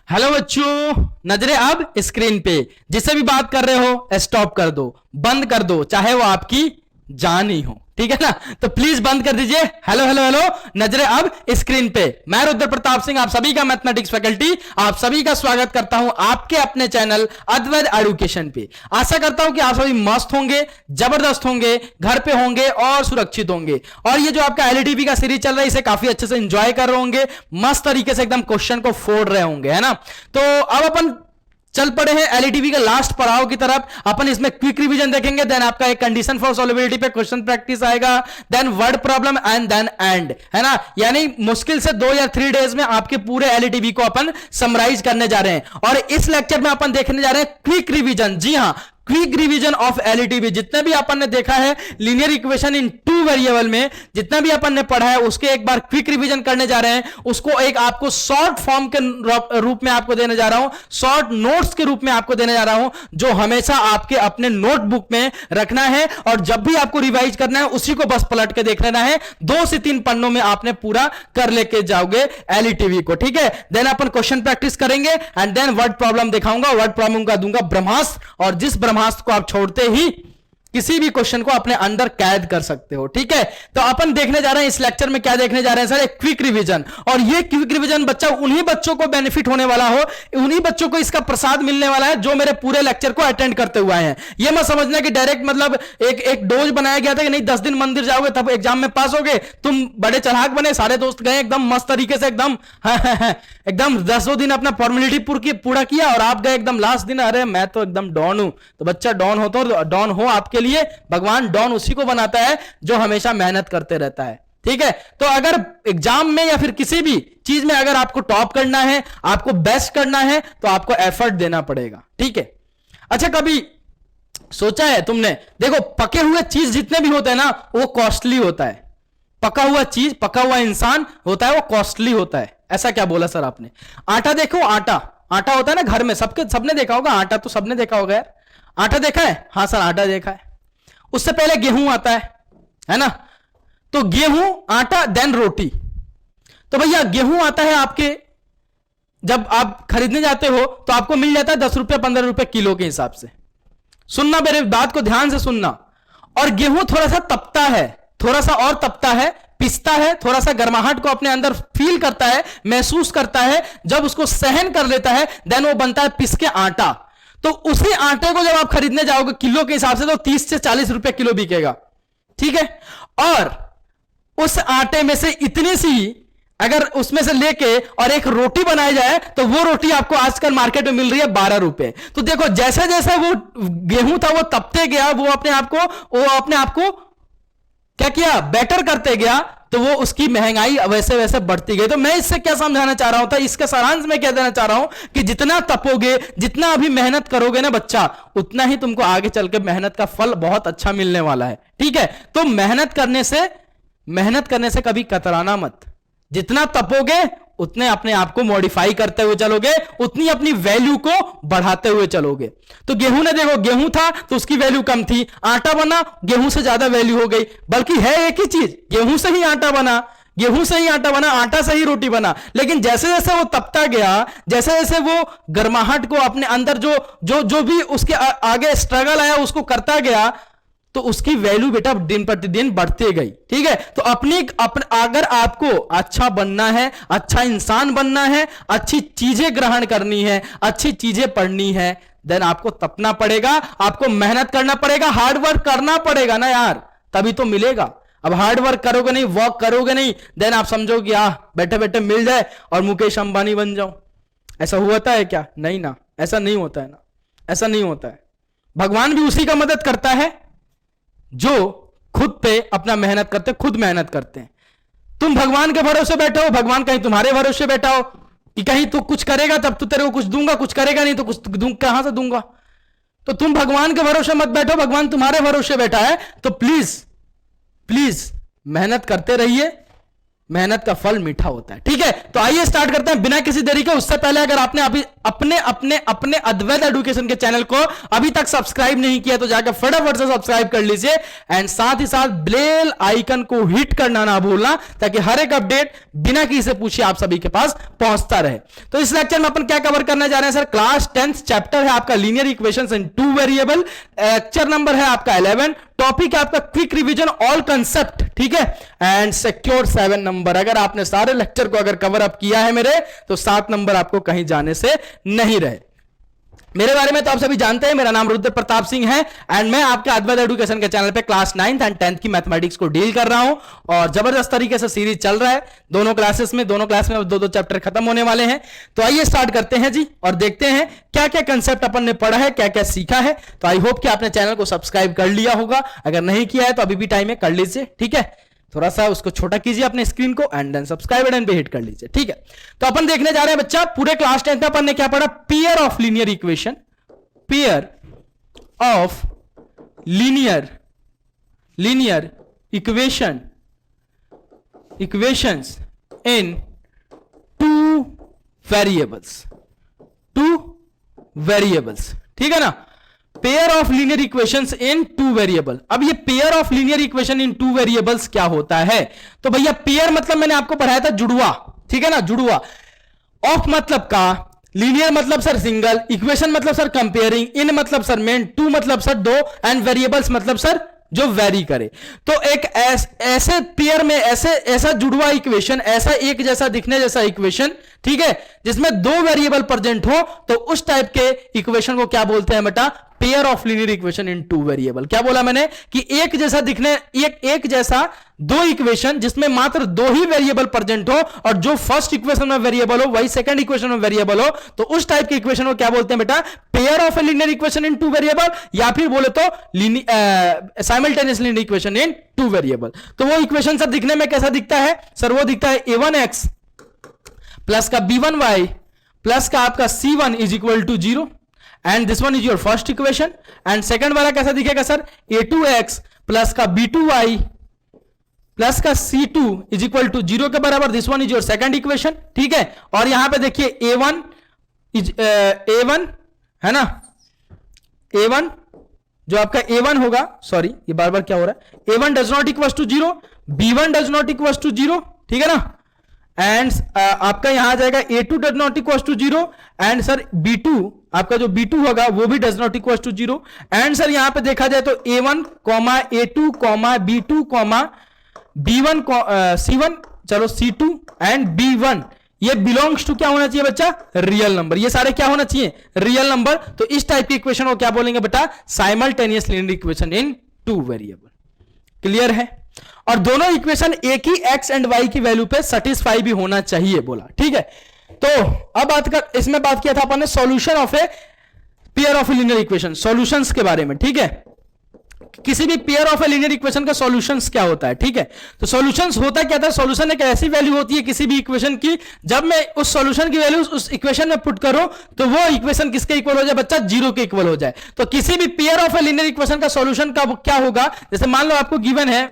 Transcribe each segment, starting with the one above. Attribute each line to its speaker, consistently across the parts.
Speaker 1: Hello बच्चों, नजरें अब स्क्रीन पे। जिससे भी बात कर रहे हो स्टॉप कर दो, बंद कर दो, चाहे वो आपकी जान ही हो, ठीक है ना। तो प्लीज बंद कर दीजिए। हेलो हेलो हेलो, नजरें अब स्क्रीन पे। मैं रुद्र प्रताप सिंह, आप सभी का मैथमेटिक्स फैकल्टी, आप सभी का स्वागत करता हूं आपके अपने चैनल अद्वैत एजुकेशन पे। आशा करता हूं कि आप सभी मस्त होंगे, जबरदस्त होंगे, घर पे होंगे और सुरक्षित होंगे। और ये जो आपका एलईडीबी का सीरीज चल रहा है, इसे काफी अच्छे से एंजॉय कर रहे होंगे, मस्त तरीके से एकदम क्वेश्चन को फोड़ रहे होंगे, है ना। तो अब अपन चल पड़े हैं एलईडीबी के लास्ट पड़ाव की तरफ। अपन इसमें क्विक रिवीजन देखेंगे, देन आपका एक कंडीशन फॉर सॉल्वेबिलिटी पे क्वेश्चन प्रैक्टिस आएगा, then word problem and then and, है ना। यानी मुश्किल से 2 या 3 डेज में आपके पूरे एलईडीबी को अपन समराइज करने जा रहे हैं। और इस लेक्चर में अपन देखने जा रहे हैं क्विक रिवीजन। जी हां, क्विक रिवीजन ऑफ एलईडीबी। जितने भी अपन ने देखा है लीनियर इक्वेशन इन 2 वेरिएबल में, जितना भी अपन ने पढ़ा है उसके एक बार क्विक रिवीजन करने जा रहे हैं। उसको एक आपको शॉर्ट फॉर्म के रूप में आपको देने जा रहा हूं, शॉर्ट नोट्स के रूप में आपको देने जा रहा हूं, जो हमेशा आपके अपने नोटबुक में रखना है। और जब भी आपको रिवाइज करना है उसी को बस पलट के देख लेना है। 2 से 3 पन्नों में आपने पूरा कर लेके जाओगे एलईडीबी को, ठीक है। देन अपन क्वेश्चन प्रैक्टिस करेंगे एंड देन वर्ड प्रॉब्लम दिखाऊंगा। वर्ड प्रॉब्लम का दूंगा ब्रह्मास्त्र, और जिस ब्रह्मास्त्र को आप छोड़ते ही किसी भी क्वेश्चन को अपने अंदर कैद कर सकते हो, ठीक है। तो अपन देखने जा रहे हैं इस लेक्चर में, क्या देखने जा रहे हैं सर, एक क्विक रिवीजन। और ये क्विक रिवीजन बच्चा उन्हीं बच्चों को बेनिफिट होने वाला हो, उन्हीं बच्चों को इसका प्रसाद मिलने वाला है जो मेरे पूरे लेक्चर को अटेंड करते हुए हैं। ये मत समझना कि डायरेक्ट मतलब एक डोज बनाया गया था कि नहीं 10 दिन मंदिर जाओगे तब एग्जाम में पास होगे, तुम बड़े चालाक बने, सारे दोस्त गए एकदम मस्त तरीके से, एकदम एकदम 10 दिन अपना फॉर्मेलिटी पूरा किया और आप गए एकदम लास्ट दिन, अरे मैं तो एकदम डॉन हूं। तो बच्चा डॉन हो तो डॉन हो आपके लिए भगवान डॉन उसी को बनाता है जो हमेशा मेहनत करते रहता है, ठीक है। तो अगर एग्जाम में या फिर किसी भी चीज में अगर आपको टॉप करना है, आपको बेस्ट करना है, तो आपको एफर्ट देना पड़ेगा, ठीक है। अच्छा, कभी सोचा है तुमने, देखो पके हुए चीज जितने भी होते हैं ना वो कॉस्टली होता है। पका हुआ चीज, पका हुआ इंसान होता है वो कॉस्टली होता है। ऐसा क्या बोला सर आपने? आटा देखो, आटा होता है ना घर में, सबने देखा होगा आटा, तो सबने देखा होगा यार। आटा देखा है? हाँ सर, आटा देखा है। उससे पहले गेहूं आता है ना। तो गेहूं, आटा, देन रोटी। तो भैया गेहूं आता है आपके, जब आप खरीदने जाते हो तो आपको मिल जाता है 10 रुपए 15 रुपए किलो के हिसाब से। सुनना, मेरे बात को ध्यान से सुनना। और गेहूं थोड़ा सा तपता है, थोड़ा सा और तपता है, पिसता है, थोड़ा सा गर्माहट को अपने अंदर फील करता है, महसूस करता है। जब उसको सहन कर लेता है देन वो बनता है पिस के आटा। तो उसी आटे को जब आप खरीदने जाओगे किलो के हिसाब से तो 30 से 40 रुपए किलो बिकेगा, ठीक है। और उस आटे में से इतनी सी अगर उसमें से लेके और एक रोटी बनाई जाए तो वो रोटी आपको आजकल मार्केट में मिल रही है 12 रुपए। तो देखो जैसे जैसे वो गेहूं था वो तपते गया, वो अपने आप को क्या किया, बेटर करते गया, तो वो उसकी महंगाई वैसे वैसे बढ़ती गई। तो मैं इससे क्या समझाना चाह रहा हूं था, इसका सारांश में क्या देना चाह रहा हूं कि जितना तपोगे, जितना अभी मेहनत करोगे ना बच्चा, उतना ही तुमको आगे चल के मेहनत का फल बहुत अच्छा मिलने वाला है, ठीक है। तो मेहनत करने से कभी कतराना मत। जितना तपोगे उतने अपने आप को मॉडिफाई करते हुए चलोगे, उतनी अपनी वैल्यू को बढ़ाते हुए चलोगे। तो गेहूं ने, देखो गेहूं था तो उसकी वैल्यू कम थी, आटा बना, गेहूं से ज्यादा वैल्यू हो गई। बल्कि है एक ही चीज, गेहूं से ही आटा बना, आटा से ही रोटी बना। लेकिन जैसे जैसे वो तपता गया, जैसे जैसे वो गर्माहट को अपने अंदर जो भी उसके आगे स्ट्रगल आया उसको करता गया, तो उसकी वैल्यू बेटा दिन प्रतिदिन बढ़ती गई, ठीक है। तो अगर आपको अच्छा बनना है, अच्छा इंसान बनना है, अच्छी चीजें ग्रहण करनी है, अच्छी चीजें पढ़नी है, देन आपको तपना पड़ेगा, आपको मेहनत करना पड़ेगा, हार्ड वर्क करना पड़ेगा ना यार, तभी तो मिलेगा। अब हार्ड वर्क करोगे नहीं, वर्क करोगे नहीं, देन आप समझो कि बैठे बैठे मिल जाए और मुकेश अंबानी बन जाओ। ऐसा होता है क्या? नहीं ना, ऐसा नहीं होता है ना, ऐसा नहीं होता है। भगवान भी उसी का मदद करता है जो खुद पे अपना मेहनत करते, खुद मेहनत करते हैं। तुम भगवान के भरोसे बैठे हो, भगवान कहीं तुम्हारे भरोसे बैठा हो कि कहीं तू कुछ करेगा तब तो तेरे को कुछ दूंगा, कुछ करेगा नहीं तो कुछ कहां से दूंगा। तो तुम भगवान के भरोसे मत बैठो, भगवान तुम्हारे भरोसे बैठा है। तो प्लीज प्लीज मेहनत करते रहिए, मेहनत का फल मीठा होता है। ठीक है, तो आइए स्टार्ट करते हैं बिना किसी देरी के। उससे पहले अगर आपने अभी अपने अद्वैत एजुकेशन के चैनल को अभी तक सब्सक्राइब नहीं किया तो जाकर फटाफट से सब्सक्राइब कर लीजिए एंड साथ ही साथ बेल आइकन को हिट करना ना भूलना, ताकि हर एक अपडेट बिना किसी से पूछे आप सभी के पास पहुंचता रहे। तो इस लेक्चर में अपन क्या कवर करने जा रहे हैं सर? क्लास 10th चैप्टर है आपका लीनियर इक्वेशंस इन टू वेरिएबल, लेक्चर नंबर है आपका 11, टॉपिक है आपका क्विक रिवीजन ऑल कंसेप्ट। ठीक है, एंड सिक्योर 7 नंबर। अगर आपने सारे लेक्चर को अगर कवर अप किया है मेरे, तो 7 नंबर आपको कहीं जाने से नहीं रहे। मेरे बारे में तो आप सभी जानते हैं, मेरा नाम रुद्र प्रताप सिंह है एंड मैं आपके अद्वैत एजुकेशन के चैनल पे क्लास 9th एंड 10th की मैथमेटिक्स को डील कर रहा हूं और जबरदस्त तरीके से सीरीज चल रहा है। दोनों क्लास में 2 चैप्टर खत्म होने वाले हैं। तो आइए स्टार्ट करते हैं जी और देखते हैं क्या क्या कंसेप्ट अपन ने पढ़ा है, क्या क्या सीखा है। तो आई होप कि आपने चैनल को सब्सक्राइब कर लिया होगा, अगर नहीं किया है तो अभी भी टाइम है, कर लीजिए। ठीक है, थोड़ा सा उसको छोटा कीजिए अपने स्क्रीन को एंड देन सब्सक्राइब बटन पे हिट कर लीजिए। ठीक है, तो अपन देखने जा रहे हैं बच्चा पूरे क्लास 10th में अपन ने क्या पढ़ा? Pair of linear equation, pair of linear equations in two variables. ठीक है ना, pair of linear equations in two variable. अब ये pair of linear equation in two variables क्या होता है? तो भैया पेयर मतलब मैंने आपको पढ़ाया था जुड़वा। ठीक है ना, जुड़वा। ऑफ मतलब का, लीनियर मतलब सर सिंगल, इक्वेशन मतलब सर कंपेयरिंग, इन मतलब सर मेन, टू मतलब सर दो एंड वेरिएबल्स मतलब सर जो वेरी करे। तो एक ऐसे पेयर में ऐसा जुड़वा इक्वेशन, ऐसा एक जैसा दिखने जैसा इक्वेशन, ठीक है, जिसमें 2 वेरिएबल प्रेजेंट हो, तो उस टाइप के इक्वेशन को क्या बोलते हैं बेटा? Pair of linear equation in two variable. क्या बोला मैंने? कि एक जैसा दिखने, एक जैसा 2 इक्वेशन जिसमें मात्र 2 ही वेरिएबल प्रेजेंट हो और जो फर्स्ट इक्वेशन में वेरिएबल हो वही सेकंड इक्वेशन में वेरिएबल हो, तो उस टाइप के इक्वेशन को क्या बोलते हैं बेटा? Pair of a linear equation in two variable, या फिर बोले तो simultaneous linear equation in two variable. तो वो इक्वेशन सर दिखने में कैसा दिखता है सर? वो दिखता है a1x प्लस का b1y प्लस का आपका c1 is equal to 0 and this one is your first equation. And second वाला कैसा दिखेगा सर? a2x प्लस का b2y प्लस का c2 इज इक्वल टू 0 के बराबर, this one is your second equation. ठीक है, और यहां पे देखिए a1 है ना, a1 जो आपका a1 होगा, सॉरी ये बार बार क्या हो रहा है, a1 does not equal to 0, b1 does not equal to 0। ठीक है ना, एंड आपका यहां आ जाएगा a2 does not equal to 0 and sir b2, आपका जो b2 होगा वो भी does not equal to 0 and sir यहां पे देखा जाए तो a1, a2, b2, b1, c1, चलो c2 एंड b1, ये बिलोंग्स टू क्या होना चाहिए बच्चा? Real number. ये सारे क्या होना चाहिए? Real number. तो इस टाइप की इक्वेशन को क्या बोलेंगे बेटा? Simultaneous linear equation in two variable. Clear है? और दोनों इक्वेशन एक ही x एंड y की वैल्यू पे सेटिस्फाई भी होना चाहिए बोला। ठीक है, तो अब इसमें बात किया था अपन ने solution of a pair of a linear equation, solutions के बारे में। ठीक है, किसी भी pair of a linear equation का सॉल्यूशंस क्या होता है? ठीक है, तो सॉल्यूशंस होता क्या था? सॉल्यूशन एक ऐसी वैल्यू होती है किसी भी इक्वेशन की, जब मैं उस सॉल्यूशन की वैल्यू उस इक्वेशन में पुट करूं तो वो इक्वेशन किसके इक्वल हो जाए बच्चा? 0 के इक्वल हो जाए। तो किसी भी pair of a linear equation का सॉल्यूशन का क्या होगा? जैसे मान लो आपको गिवन है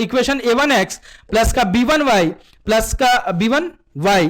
Speaker 1: इक्वेशन a1x प्लस का b1y प्लस का b1y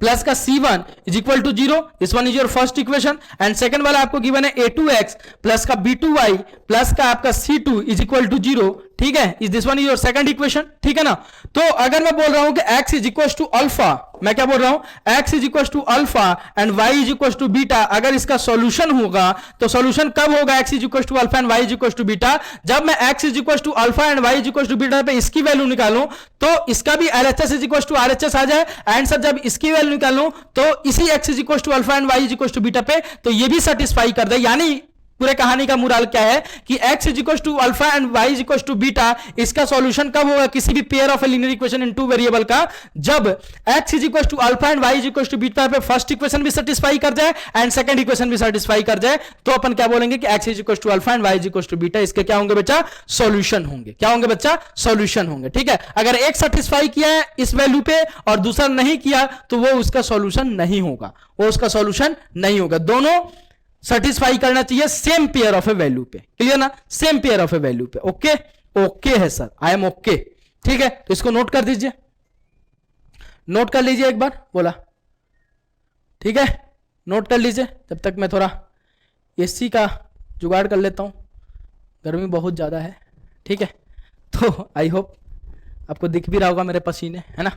Speaker 1: प्लस का c1 is equal to 0, this one is your first equation. And second वाला आपको गिवन है a2x प्लस का b2y प्लस का आपका c2 इज इक्वल टू 0। ठीक है, is this one is your second equation. ठीक है ना, तो अगर मैं बोल रहा हूं कि x is equal to alpha, मैं क्या बोल रहा हूं? x is equal to alpha and y is equal to beta, अगर इसका सॉल्यूशन होगा तो सॉल्यूशन कब होगा? x is equal to alpha and y is equal to beta, जब मैं x is equal to alpha and y is equal to beta पे इसकी वैल्यू निकालूं तो इसका भी LHS is equal to RHS आ जाए एंड सर जब इसकी वैल्यू निकालूं तो इसी x is equal to alpha and y is equal to beta पे, तो ये भी सेटिस्फाई कर दे। यानी पूरे कहानी का मुराल क्या है कि x is equal to alpha and y is equal to beta, इसका सॉल्यूशन कब होगा किसी भी pair of a linear equation in two variable का? जब x is equal to alpha and y is equal to beta पे first equation भी satisfy कर जाए एंड सेकंड इक्वेशन भी सेटिस्फाई कर जाए, तो अपन क्या बोलेंगे कि x is equal to alpha and y is equal to beta, इसके क्या होंगे बच्चा? सॉल्यूशन होंगे। क्या होंगे बच्चा? सॉल्यूशन होंगे। ठीक है, अगर एक सेटिस्फाई किया है इस वैल्यू पे और दूसरा नहीं किया तो वो उसका सॉल्यूशन नहीं होगा, वो उसका सॉल्यूशन नहीं होगा। दोनों सेटिस्फाई करना चाहिए same pair of A value पे। क्लियर ना? Same pair of A value पे। ओके, ओके है सर, आई एम ओके। ठीक है, तो इसको नोट कर दीजिए। नोट कर लीजिए एक बार, बोला ठीक है, नोट कर लीजिए। तब तक मैं थोड़ा एसी का जुगाड़ कर लेता हूँ, गर्मी बहुत ज़्यादा है, ठीक है। तो आई होप आपको दिख भी रहा होगा मेरे पसीने, है ना।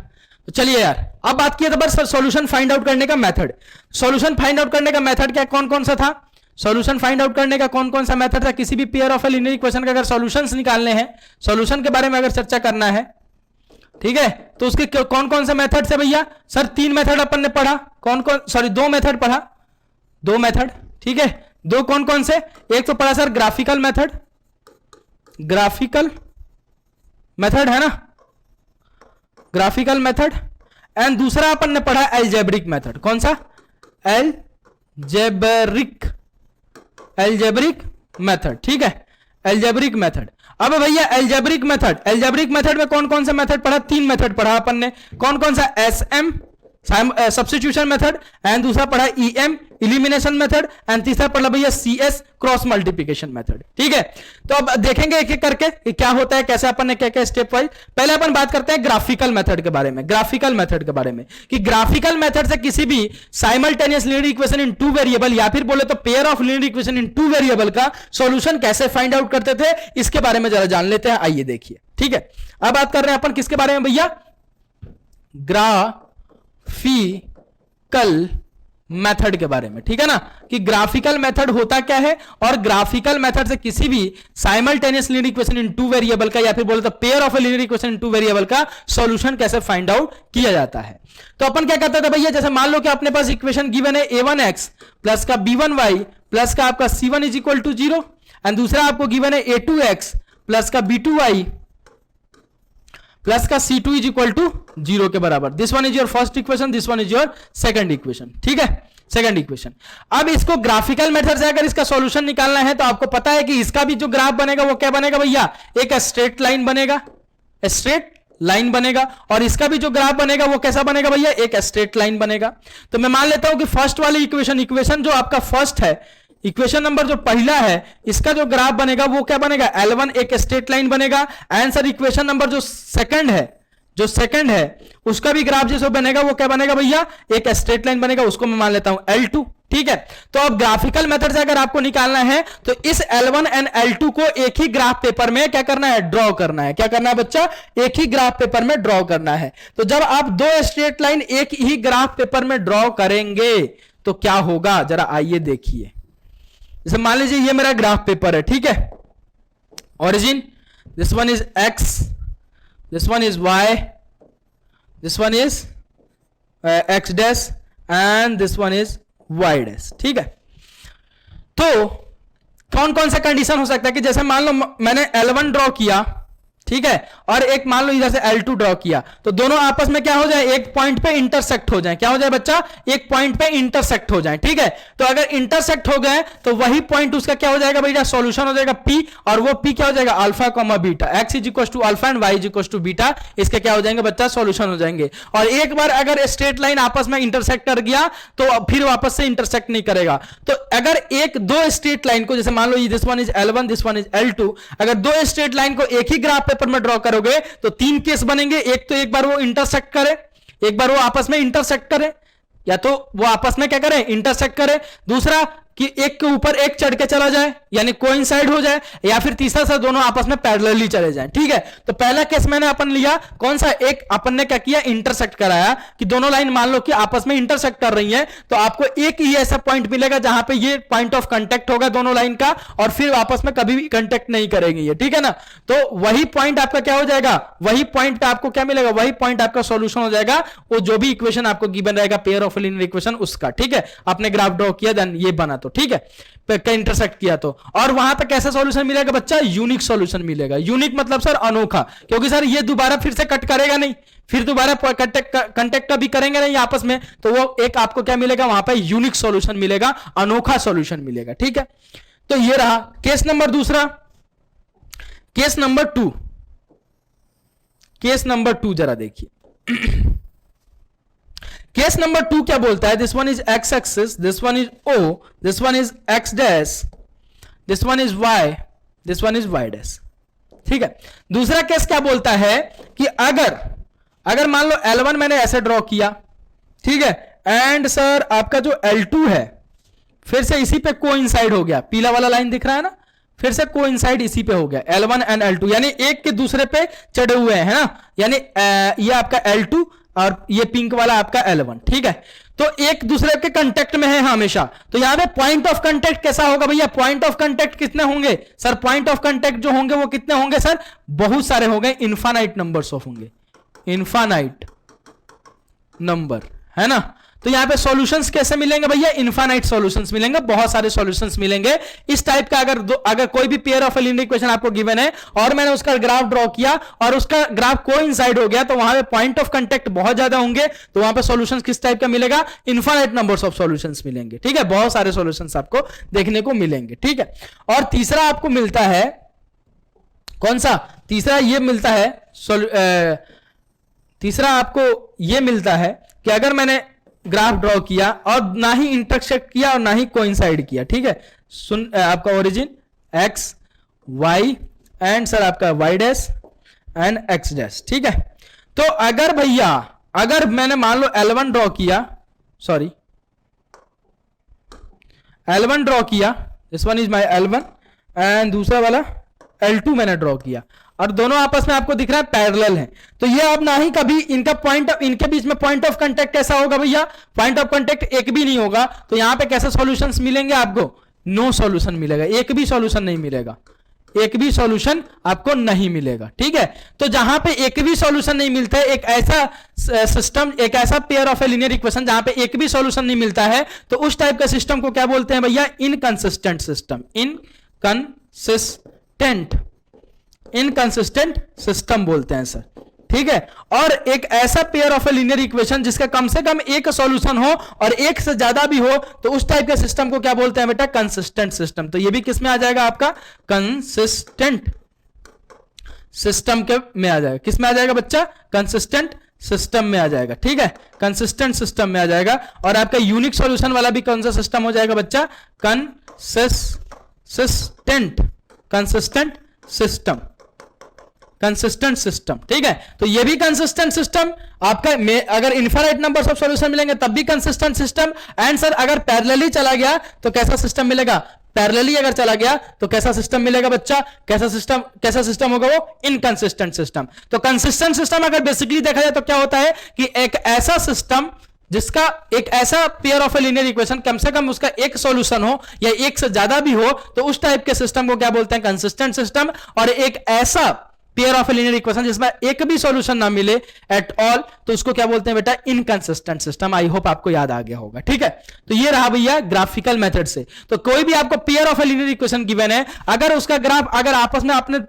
Speaker 1: तो चलिए यार, अब बात किया था बस सॉल्यूशन फाइंड आउट करने का मेथड। सॉल्यूशन फाइंड आउट करने का मेथड क्या कौन कौन सा था? सॉल्यूशन फाइंड आउट करने का कौन कौन सा मेथड था? किसी भी pair of a linear equation का अगर सॉल्यूशंस निकालने हैं, सॉल्यूशन के बारे में अगर चर्चा करना है, ठीक है, तो उसके कौन कौन सा मेथड है भैया? सर 3 मेथड अपन ने पढ़ा, कौन कौन, सॉरी 2 मेथड पढ़ा, 2 मेथड, ठीक है। 2 कौन कौन से? एक तो पढ़ा sir graphical method, graphical method है ना, ग्राफिकल मेथड, एंड दूसरा अपन ने पढ़ा एल्जेब्रिक मेथड। कौन सा? एल्जेब्रिक, एल्जेब्रिक मेथड, ठीक है, एल्जेब्रिक मेथड। अब भैया एल्जेब्रिक मेथड, एल्जेब्रिक मेथड में कौन कौन सा मेथड पढ़ा? 3 मेथड पढ़ा अपन ने। कौन कौन सा? एसएम सब्स्टिट्यूशन मेथड, एंड दूसरा पढ़ा ईएम इलिमिनेशन मेथड, एंड तीसरा पढ़ा भैया सीएस क्रॉस मल्टीप्लिकेशन मेथड, ठीक है। तो अब देखेंगे एक एक करके कि क्या होता है, कैसे अपन ने क्या क्या स्टेप वाइज। पहले अपन बात करते हैं ग्राफिकल मेथड के बारे में, ग्राफिकल मेथड के बारे में कि ग्राफिकल मेथड से किसी भी साइमल्टेनियस लीनियर इक्वेशन इन 2 वेरिएबल या फिर बोले तो pair of linear equation in 2 variable का सॉल्यूशन कैसे फाइंड आउट करते थे, इसके बारे में जरा जान लेते हैं। आइए देखिए, ठीक है। अब बात कर रहे हैं अपन किसके बारे में भैया? ग्राफिकल मेथड के बारे में, ठीक है ना, कि ग्राफिकल मेथड होता क्या है और ग्राफिकल मेथड से किसी भी साइमल्टेनियस लीनियर इक्वेशन इन 2 वेरिएबल का या फिर बोले तो pair of a linear equation in 2 variable का सॉल्यूशन कैसे फाइंड आउट किया जाता है। तो अपन क्या करते थे भैया, जैसे मान लो कि अपने पास इक्वेशन गिवन है a1x प्लस का b1y प्लस का आपका c1 is equal to 0, and दूसरा आपको गिवन है a2x प्लस का b2y प्लस का c2 इज इक्वल टू 0 के बराबर। This one is your first equation, this one is your second equation, ठीक है, सेकंड इक्वेशन। अब इसको ग्राफिकल मेथड से अगर इसका सॉल्यूशन निकालना है तो आपको पता है कि इसका भी जो ग्राफ बनेगा वो क्या बनेगा भैया? एक स्ट्रेट लाइन बनेगा, स्ट्रेट लाइन बनेगा, और इसका भी जो ग्राफ बनेगा वो कैसा बनेगा भैया? एक स्ट्रेट लाइन बनेगा। तो मैं मान लेता हूं कि फर्स्ट वाली इक्वेशन, इक्वेशन जो आपका फर्स्ट है, इक्वेशन नंबर जो पहला है, इसका जो ग्राफ बनेगा वो क्या बनेगा? L1 एक स्ट्रेट लाइन बनेगा। आंसर इक्वेशन नंबर जो सेकंड है, जो सेकंड है उसका भी ग्राफ जैसे बनेगा वो क्या बनेगा भैया? एक स्ट्रेट लाइन बनेगा, उसको मैं मान लेता हूं L2, ठीक है। तो अब ग्राफिकल मेथड से अगर आपको निकालना है तो इस L1 एंड L2 को एक ही ग्राफ पेपर में क्या करना है? ड्रॉ करना है। क्या करना है बच्चा? एक ही ग्राफ पेपर में ड्रॉ करना है। तो जब आप 2 स्ट्रेट लाइन एक ही ग्राफ पेपर में ड्रॉ करेंगे तो क्या होगा, जरा आइए देखिए। जैसे मान लीजिए ये मेरा ग्राफ पेपर है, ठीक है, origin, this one is x, this one is y, this one is x dash, and this one is y dash, ठीक है। तो कौन कौन सा कंडीशन हो सकता है कि जैसे मान लो मैंने L1 ड्रॉ किया, ठीक है, और एक मान लो इधर से L2 ड्रॉ किया, तो दोनों आपस में क्या हो जाए? एक पॉइंट पे इंटरसेक्ट हो जाए। क्या हो जाए बच्चा? एक पॉइंट पे इंटरसेक्ट हो जाए, ठीक है। तो अगर इंटरसेक्ट हो गए तो वही पॉइंट उसका क्या हो जाएगा भैया? सॉल्यूशन हो जाएगा P, और वो P क्या हो जाएगा? Alpha comma beta, x is equal to alpha and y is equal to beta, इसके क्या हो जाएंगे बच्चा? सॉल्यूशन हो जाएंगे। और एक बार अगर स्ट्रेट लाइन आपस में इंटरसेक्ट कर गया तो फिर वापस से इंटरसेक्ट नहीं करेगा। तो अगर एक 2 स्ट्रेट लाइन को, जैसे मान लो this one is L1, this one is L2, अगर 2 स्ट्रेट लाइन को एक ही ग्राफ पेपर में ड्रॉ करोगे तो 3 केस बनेंगे। एक तो एक बार वो इंटरसेक्ट करे, एक बार वो आपस में इंटरसेक्ट करे, या तो वो आपस में क्या करे? इंटरसेक्ट करे। दूसरा कि एक के ऊपर एक चढ़ के चला जाए यानी कोइंसाइड हो जाए, या फिर तीसरा से दोनों आपस में पैरेलली चले जाएं, ठीक है। तो पहला केस मैंने अपन लिया कौन सा? एक अपन ने क्या किया? इंटरसेक्ट कराया कि दोनों लाइन मान लो कि आपस में इंटरसेक्ट कर रही हैं, तो आपको एक ही ऐसा पॉइंट मिलेगा जहां पे ये पॉइंट ऑफ कांटेक्ट होगा दोनों लाइन का, और फिर आपस में कभी भी कांटेक्ट नहीं करेंगी ये, ठीक है ना। तो वही पॉइंट आपका क्या हो जाएगा? वही पॉइंट पे आपको क्या मिलेगा? वही पॉइंट आपका सॉल्यूशन हो जाएगा, वो जो भी इक्वेशन आपको गिवन रहेगा पेयर ऑफ लीनियर इक्वेशन उसका, ठीक है। आपने ग्राफ ड्रॉ किया, देन ये बना, तो ठीक है, इंटरसेक्ट किया तो, और वहां पे कैसा सॉल्यूशन मिलेगा बच्चा? यूनिक सॉल्यूशन मिलेगा। यूनिक मतलब सर अनोखा, क्योंकि सर ये दोबारा फिर से कट करेगा नहीं, फिर दोबारा कंटेक्ट भी करेंगे नहीं आपस में, तो वो एक आपको क्या मिलेगा? वहां पे यूनिक सॉल्यूशन मिलेगा, अनोखा सॉल्यूशन मिलेगा, ठीक है। तो ये रहा केस नंबर दूसरा। केस नंबर 2, केस नंबर 2 जरा देखिए। केस नंबर 2 क्या बोलता है? This one is x axis, this one is O, this one is x dash, this one is y, this one is y dash, ठीक है। दूसरा case क्या बोलता है कि अगर मान लो L1 मैंने ऐसे ड्रॉ किया, ठीक है, एंड सर आपका जो L2 है फिर से इसी पे कोइंसाइड हो गया, पीला वाला लाइन दिख रहा है ना, फिर से कोइंसाइड इसी पे हो गया, L1 एंड L2 यानी एक के दूसरे पे चढ़े हुए हैं ना, यानी ये आपका L2 और ये पिंक वाला आपका L1, ठीक है, तो एक दूसरे के कांटेक्ट में है हमेशा। तो यहां पे पॉइंट ऑफ कांटेक्ट कैसा होगा भैया, पॉइंट ऑफ कांटेक्ट कितने होंगे सर, पॉइंट ऑफ कांटेक्ट जो होंगे वो कितने होंगे सर, बहुत सारे होंगे, इनफाइनाइट नंबर्स ऑफ होंगे, इनफाइनाइट नंबर, है ना। तो यहां पे सॉल्यूशंस कैसे मिलेंगे भैया, इनफाइनाइट सॉल्यूशंस मिलेंगे, बहुत सारे सॉल्यूशंस मिलेंगे इस टाइप का। अगर कोई भी पेयर ऑफ लीनियर इक्वेशन आपको गिवन है और मैंने उसका ग्राफ ड्रॉ किया और उसका ग्राफ कोइंसाइड हो गया, तो वहां पे पॉइंट ऑफ कांटेक्ट बहुत ज्यादा होंगे, तो वहां पे सॉल्यूशंस किस टाइप का मिलेगा, इनफाइनाइट नंबर्स ऑफ सॉल्यूशंस मिलेंगे, ठीक है, बहुत सारे सॉल्यूशंस आपको देखने को मिलेंगे, ठीक है। और तीसरा आपको मिलता है कौन सा, तीसरा ये मिलता है तीसरा आपको ये मिलता है कि अगर मैंने ग्राफ ड्रॉ किया और ना ही इंटरसेक्ट किया और ना ही कोइंसाइड किया, ठीक है, आपका origin x y and sir आपका y dash and x dash, ठीक है। तो अगर भैया अगर मैंने मान लो L1 ड्रॉ किया, सॉरी L1 ड्रॉ किया, this one is my L1 and दूसरा वाला L2 मैंने ड्रॉ किया और दोनों आपस में आपको दिख रहा है पैरेलल है, तो ये अब ना ही कभी इनका इनके बीच में पॉइंट ऑफ कांटेक्ट कैसा होगा भैया, पॉइंट ऑफ कांटेक्ट एक भी नहीं होगा, तो यहां पे कैसे सॉल्यूशंस मिलेंगे आपको, नो सॉल्यूशन मिलेगा, एक भी सॉल्यूशन नहीं मिलेगा, एक भी सॉल्यूशन आपको नहीं मिलेगा, ठीक है। तो जहां पे एक भी सॉल्यूशन नहीं मिलता है, एक ऐसा सिस्टम, एक ऐसा pair of a linear equation जहां पे एक भी सॉल्यूशन नहीं मिलता है, तो उस टाइप का सिस्टम को क्या बोलते हैं भैया, इनकंसिस्टेंट सिस्टम, इनकंसिस्टेंट सिस्टम बोलते हैं सर, ठीक है। और एक ऐसा pair of a linear equation जिसका कम से कम एक सॉल्यूशन हो और एक से ज्यादा भी हो, तो उस टाइप के सिस्टम को क्या बोलते हैं बेटा, कंसिस्टेंट सिस्टम। तो ये भी किस में आ जाएगा आपका, कंसिस्टेंट सिस्टम के में आ जाएगा, किस में आ जाएगा बच्चा, कंसिस्टेंट सिस्टम में आ जाएगा, ठीक है, कंसिस्टेंट सिस्टम में आ जाएगा। और आपका यूनिक सॉल्यूशन वाला भी कौन सा सिस्टम हो जाएगा बच्चा, कंसिस्टेंट सिस्टम, कंसिस्टेंट सिस्टम, ठीक है। तो ये भी कंसिस्टेंट सिस्टम आपका, अगर इनफाइनाइट नंबर्स ऑफ सॉल्यूशन मिलेंगे तब भी कंसिस्टेंट सिस्टम। एंड सर अगर पैरेलली चला गया तो कैसा सिस्टम मिलेगा, पैरेलली अगर चला गया तो कैसा सिस्टम मिलेगा बच्चा, कैसा सिस्टम होगा वो, इनकंसिस्टेंट सिस्टम। तो कंसिस्टेंट सिस्टम अगर बेसिकली देखा जाए तो क्या होता है कि एक ऐसा सिस्टम जिसका एक ऐसा pair of a linear equation कम से कम उसका एक सॉल्यूशन हो या एक से ज्यादा भी हो, तो उस टाइप के सिस्टम को क्या बोलते हैं, कंसिस्टेंट सिस्टम। और एक ऐसा pair of a linear equation जिसमें एक भी सॉल्यूशन ना मिले एट ऑल, तो उसको क्या बोलते हैं बेटा, इनकंसिस्टेंट सिस्टम। आई होप आपको याद आ गया होगा, ठीक है। तो ये रहा भैया ग्राफिकल मेथड से। तो कोई भी आपको pair of a linear equation given है, अगर उसका ग्राफ अगर आपस में आपने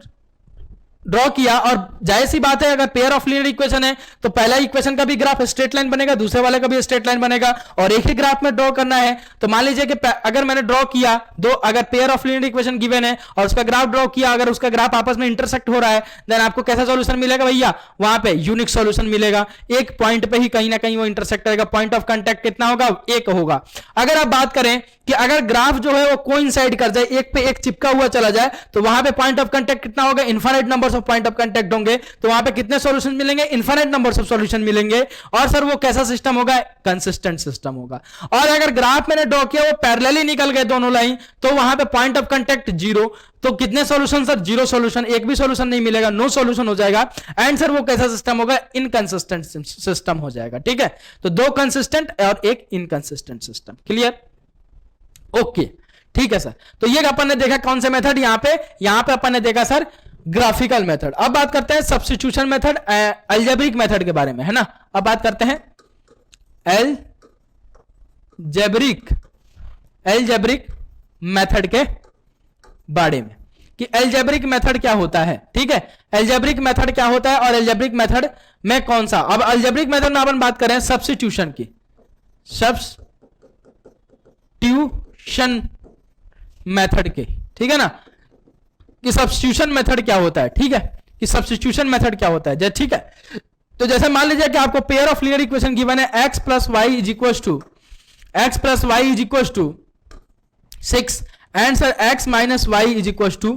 Speaker 1: ड्रॉ किया, और जाहिर सी बात है अगर पेयर ऑफ लीनियर इक्वेशन है तो पहला इक्वेशन का भी ग्राफ स्ट्रेट लाइन बनेगा, दूसरे वाले का भी स्ट्रेट लाइन बनेगा, और एक ही ग्राफ में ड्रॉ करना है। तो मान लीजिए कि अगर मैंने ड्रॉ किया दो, अगर pair of linear equation given है और उसका ग्राफ ड्रॉ किया, अगर उसका ग्राफ आपस में इंटरसेक्ट हो रहा है, देन आपको कैसा सॉल्यूशन मिलेगा भैया, वहां पे यूनिक सॉल्यूशन मिलेगा। एक पॉइंट पे ही कहीं ना कहीं वो इंटरसेक्ट करेगा, पॉइंट ऑफ कांटेक्ट कितना होगा, एक होगा। अगर आप बात करें कि अगर ग्राफ जो है वो कोइंसाइड कर जाए, एक पे एक चिपका हुआ चला जाए, तो वहां पे पॉइंट ऑफ कांटेक्ट कितना होगा, infinite numbers of point of contact होंगे, तो वहां पे कितने सॉल्यूशन मिलेंगे, इनफाइनाइट नंबर्स ऑफ सॉल्यूशन मिलेंगे। और सर वो कैसा सिस्टम होगा, कंसिस्टेंट सिस्टम होगा। और अगर ग्राफ मैंने ड्रॉ किया वो पैरेलली निकल गए दोनों लाइन, तो वहां पे पॉइंट ऑफ कांटेक्ट जीरो, तो कितने सॉल्यूशन सर, जीरो सॉल्यूशन, एक भी सॉल्यूशन नहीं मिलेगा, नो सॉल्यूशन हो जाएगा। एंड सर वो कैसा सिस्टम होगा, इनकंसिस्टेंट सिस्टम हो जाएगा, ठीक है। तो दो कंसिस्टेंट और एक इनकंसिस्टेंट सिस्टम, क्लियर, ओके, ठीक है सर। तो ये अपन ने देखा कौन से मेथड, यहां पे अपन ने देखा सर ग्राफिकल मेथड। अब बात करते हैं सब्स्टिट्यूशन मेथड, अलजेब्रिक मेथड के बारे में, है ना। अब बात करते हैं अलजेब्रिक मेथड के बारे में कि अलजेब्रिक मेथड क्या होता है, ठीक है। अलजेब्रिक मेथड क्या होता है और अलजेब्रिक मेथड में कौन सा, अब अलजेब्रिक मेथड में अपन बात करें सब्स्टिट्यूशन की, सब्स्टिट्यूशन मेथड के, ठीक है ना, कि सब्स्टिट्यूशन मेथड क्या होता है, ठीक है, कि सब्स्टिट्यूशन मेथड क्या होता है, ठीक है। तो जैसे मान लीजिए कि आपको pair of linear equation given है x plus y is equal to 6 and sir x minus y is equal to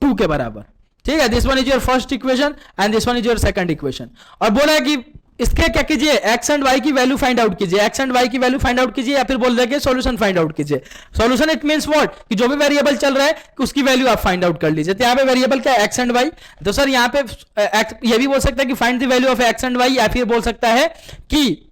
Speaker 1: 2 के बराबर, ठीक है, this one is your first equation and this one is your second equation. और बोला है कि इसके क्या कीजिए, एक्स एंड वाई की वैल्यू फाइंड आउट कीजिए, एक्स एंड वाई की वैल्यू फाइंड आउट कीजिए, या फिर बोल देंगे सॉल्यूशन फाइंड आउट कीजिए। सॉल्यूशन इट मींस व्हाट, कि जो भी वेरिएबल चल रहा है उसकी वैल्यू आप फाइंड आउट कर लीजिए। तो यहाँ पे वेरिएबल क्या है, एक्स एंड वाई। तो सर यहाँ पे ये भी बोल सकता है कि find the value of x and y, या फिर बोल सकता है कि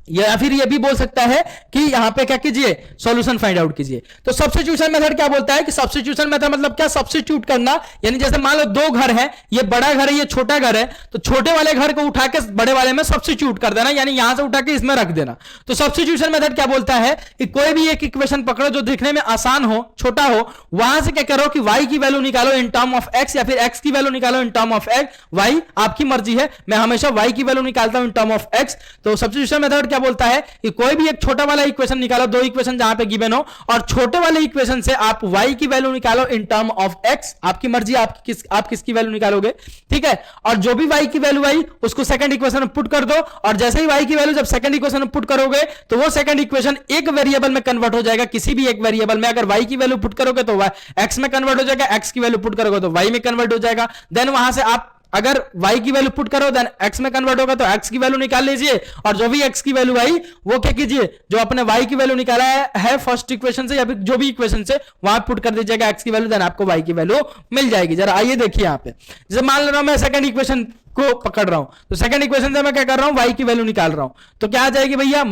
Speaker 1: या फिर ये भी बोल सकता है कि यहां पे क्या कीजिए, सॉल्यूशन फाइंड आउट कीजिए। तो सब्स्टिट्यूशन मेथड क्या बोलता है कि सब्स्टिट्यूशन मेथड मतलब क्या, सब्स्टिट्यूट करना। यानी जैसे मान लो दो घर है, ये बड़ा घर है ये छोटा घर है, तो छोटे वाले घर को उठा के बड़े वाले में सब्स्टिट्यूट कर देना, यानी यहां से उठा के इसमें रख देना। तो सब्स्टिट्यूशन मेथड क्या बोलता है कि कोई भी एक इक्वेशन पकड़ो जो दिखने में आसान हो, छोटा हो, वहां से क्या करो कि y की वैल्यू निकालो इन टर्म ऑफ x, या फिर x की वैल्यू निकालो इन टर्म ऑफ y। आपकी मर्जी है, मैं हमेशा y की वैल्यू निकालता हूं इन टर्म ऑफ x। तो सब्स्टिट्यूशन मेथड क्या बोलता है कि कोई भी एक छोटा वाला इक्वेशन निकालो, दो इक्वेशन जहां पे गिवन हो, और छोटे वाले इक्वेशन से आप y की वैल्यू निकालो इन टर्म ऑफ x। आपकी मर्जी, आप किसकी वैल्यू निकालोगे, ठीक है। और जो भी y की वैल्यू आई उसको सेकंड इक्वेशन में पुट कर दो, और जैसे ही y की वैल्यू जब सेकंड इक्वेशन में पुट करोगे तो वो सेकंड इक्वेशन एक वेरिएबल में कन्वर्ट हो जाएगा, किसी भी एक वेरिएबल में। अगर y की वैल्यू पुट करोगे तो x में कन्वर्ट हो जाएगा, x की वैल्यू पुट करोगे तो y में कन्वर्ट हो जाएगा। देन वहां से आप अगर y की वैल्यू पुट करो देन x में कन्वर्ट होगा, तो x की वैल्यू निकाल लीजिए, और जो भी x की वैल्यू आई वो क्या कीजिए, जो अपने y की वैल्यू निकाला है फर्स्ट इक्वेशन से या फिर जो भी इक्वेशन से, वहां पुट कर दीजिएगा x की वैल्यू, देन आपको y की वैल्यू मिल जाएगी। जरा आइए देखिए यहाँ पे, जैसे मान ले रहा हूं मैं सेकंड इक्वेशन को पकड़ रहा हूं, तो सेकंड इक्वेशन से मैं क्या कर रहा हूं, y की वैल्यू निकाल रहा हूं। तो क्या आ जाएगी भैया,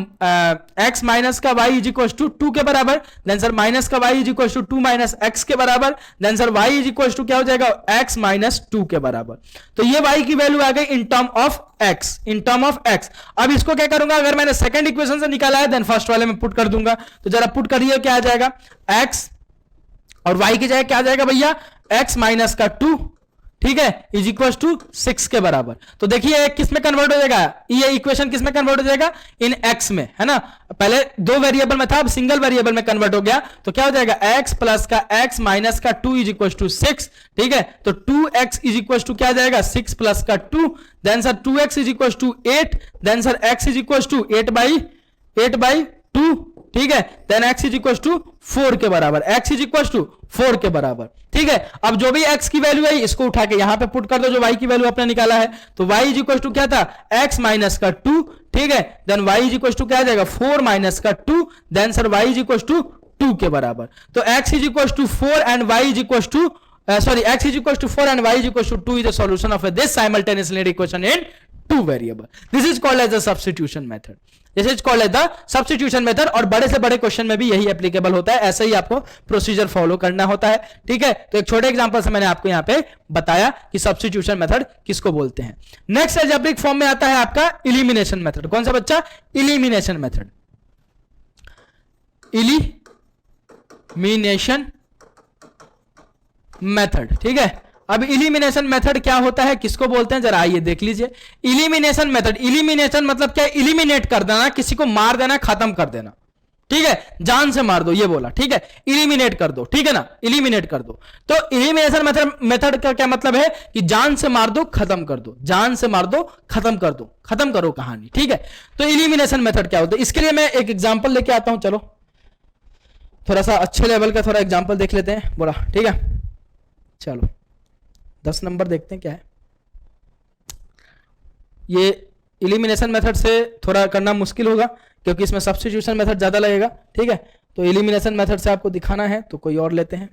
Speaker 1: x माइनस का y इज इक्वल टू 2 के बराबर, देन सर माइनस का y is equal to 2 minus x के बराबर, then sir y is equal to क्या हो जाएगा, x माइनस 2 के बराबर। तो ये y की वैल्यू आ गई in term of x, in term of x। अब इसको क्या करूंगा, अगर मैंने सेकंड इक्वेशन से निकाला है देन फर्स्ट वाले में पुट कर दूंगा। तो जरा पुट करिए, क्या आ जाएगा, x और y की जगह क्या आ जाएगा भैया, x माइनस का 2, ठीक है, इज इक्वल टू 6 के बराबर। तो देखिए किस में कन्वर्ट हो जाएगा, ये इक्वेशन किस में कन्वर्ट हो जाएगा, इन x में, है ना। पहले दो वेरिएबल में था, अब सिंगल वेरिएबल में कन्वर्ट हो गया। तो क्या हो जाएगा, x प्लस का x माइनस का 2 इज इक्वल टू 6, ठीक है। तो 2x इज इक्वल टू क्या जाएगा, 6 प्लस का 2, then sir 2x is equal to 8, then sir x is equal to 8/2, ठीक है। Then x is equal to 4 के बराबर, x इज इक्वल टू 4 के बराबर, ठीक है। अब जो भी x की वैल्यू है इसको उठा के यहां पे पुट कर दो, जो y की वैल्यू आपने निकाला है। तो y इज इक्वल टू क्या था, x माइनस का 2, ठीक है। Then y is equal to क्या आ जाएगा, 4 माइनस का 2, then sir y is equal to 2 के बराबर। तो x is equal to 4 and y is equal to x is equals to 4 and y is equals to 2 is the solution of this simultaneous linear equation in two variable. This is called as the substitution method. This is called as the substitution method. और बड़े से बड़े question में भी यही applicable होता है, ऐसे ही आपको प्रोसीजर फॉलो करना होता है, ठीक है। तो एक छोटे एग्जांपल से मैंने आपको यहाँ पे बताया कि सब्स्टिट्यूशन मेथड किसको बोलते हैं। नेक्स्ट अलजेब्रिक फॉर्म में आता है आपका इलिमिनेशन मेथड। कौन सा बच्चा, इलिमिनेशन मेथड, इलिमिनेशन मेथड, ठीक है। अब इलिमिनेशन मेथड क्या होता है, किसको बोलते हैं, जरा आइए देख लीजिए। इलिमिनेशन मेथड, इलिमिनेशन मतलब क्या, इलिमिनेट कर देना, किसी को मार देना, खत्म कर देना, ठीक है। जान से मार दो ये बोला, ठीक है, इलिमिनेट कर दो, ठीक है ना, इलिमिनेट कर दो। तो इलिमिनेशन मेथड का क्या मतलब है कि जान से मार दो, खत्म कर दो, जान से मार दो, खत्म कर दो, खत्म करो कहानी, ठीक है। तो इलिमिनेशन मेथड क्या होता है, इसके लिए मैं एक एग्जांपल लेके आता हूं। चलो थोड़ा सा अच्छे लेवल का थोड़ा एग्जांपल देख लेते हैं, बोला, ठीक है। चलो 10 नंबर देखते हैं क्या है। ये इलिमिनेशन मेथड से थोड़ा करना मुश्किल होगा क्योंकि इसमें सब्स्टिट्यूशन मेथड ज्यादा लगेगा, ठीक है। तो इलिमिनेशन मेथड से आपको दिखाना है तो कोई और लेते हैं।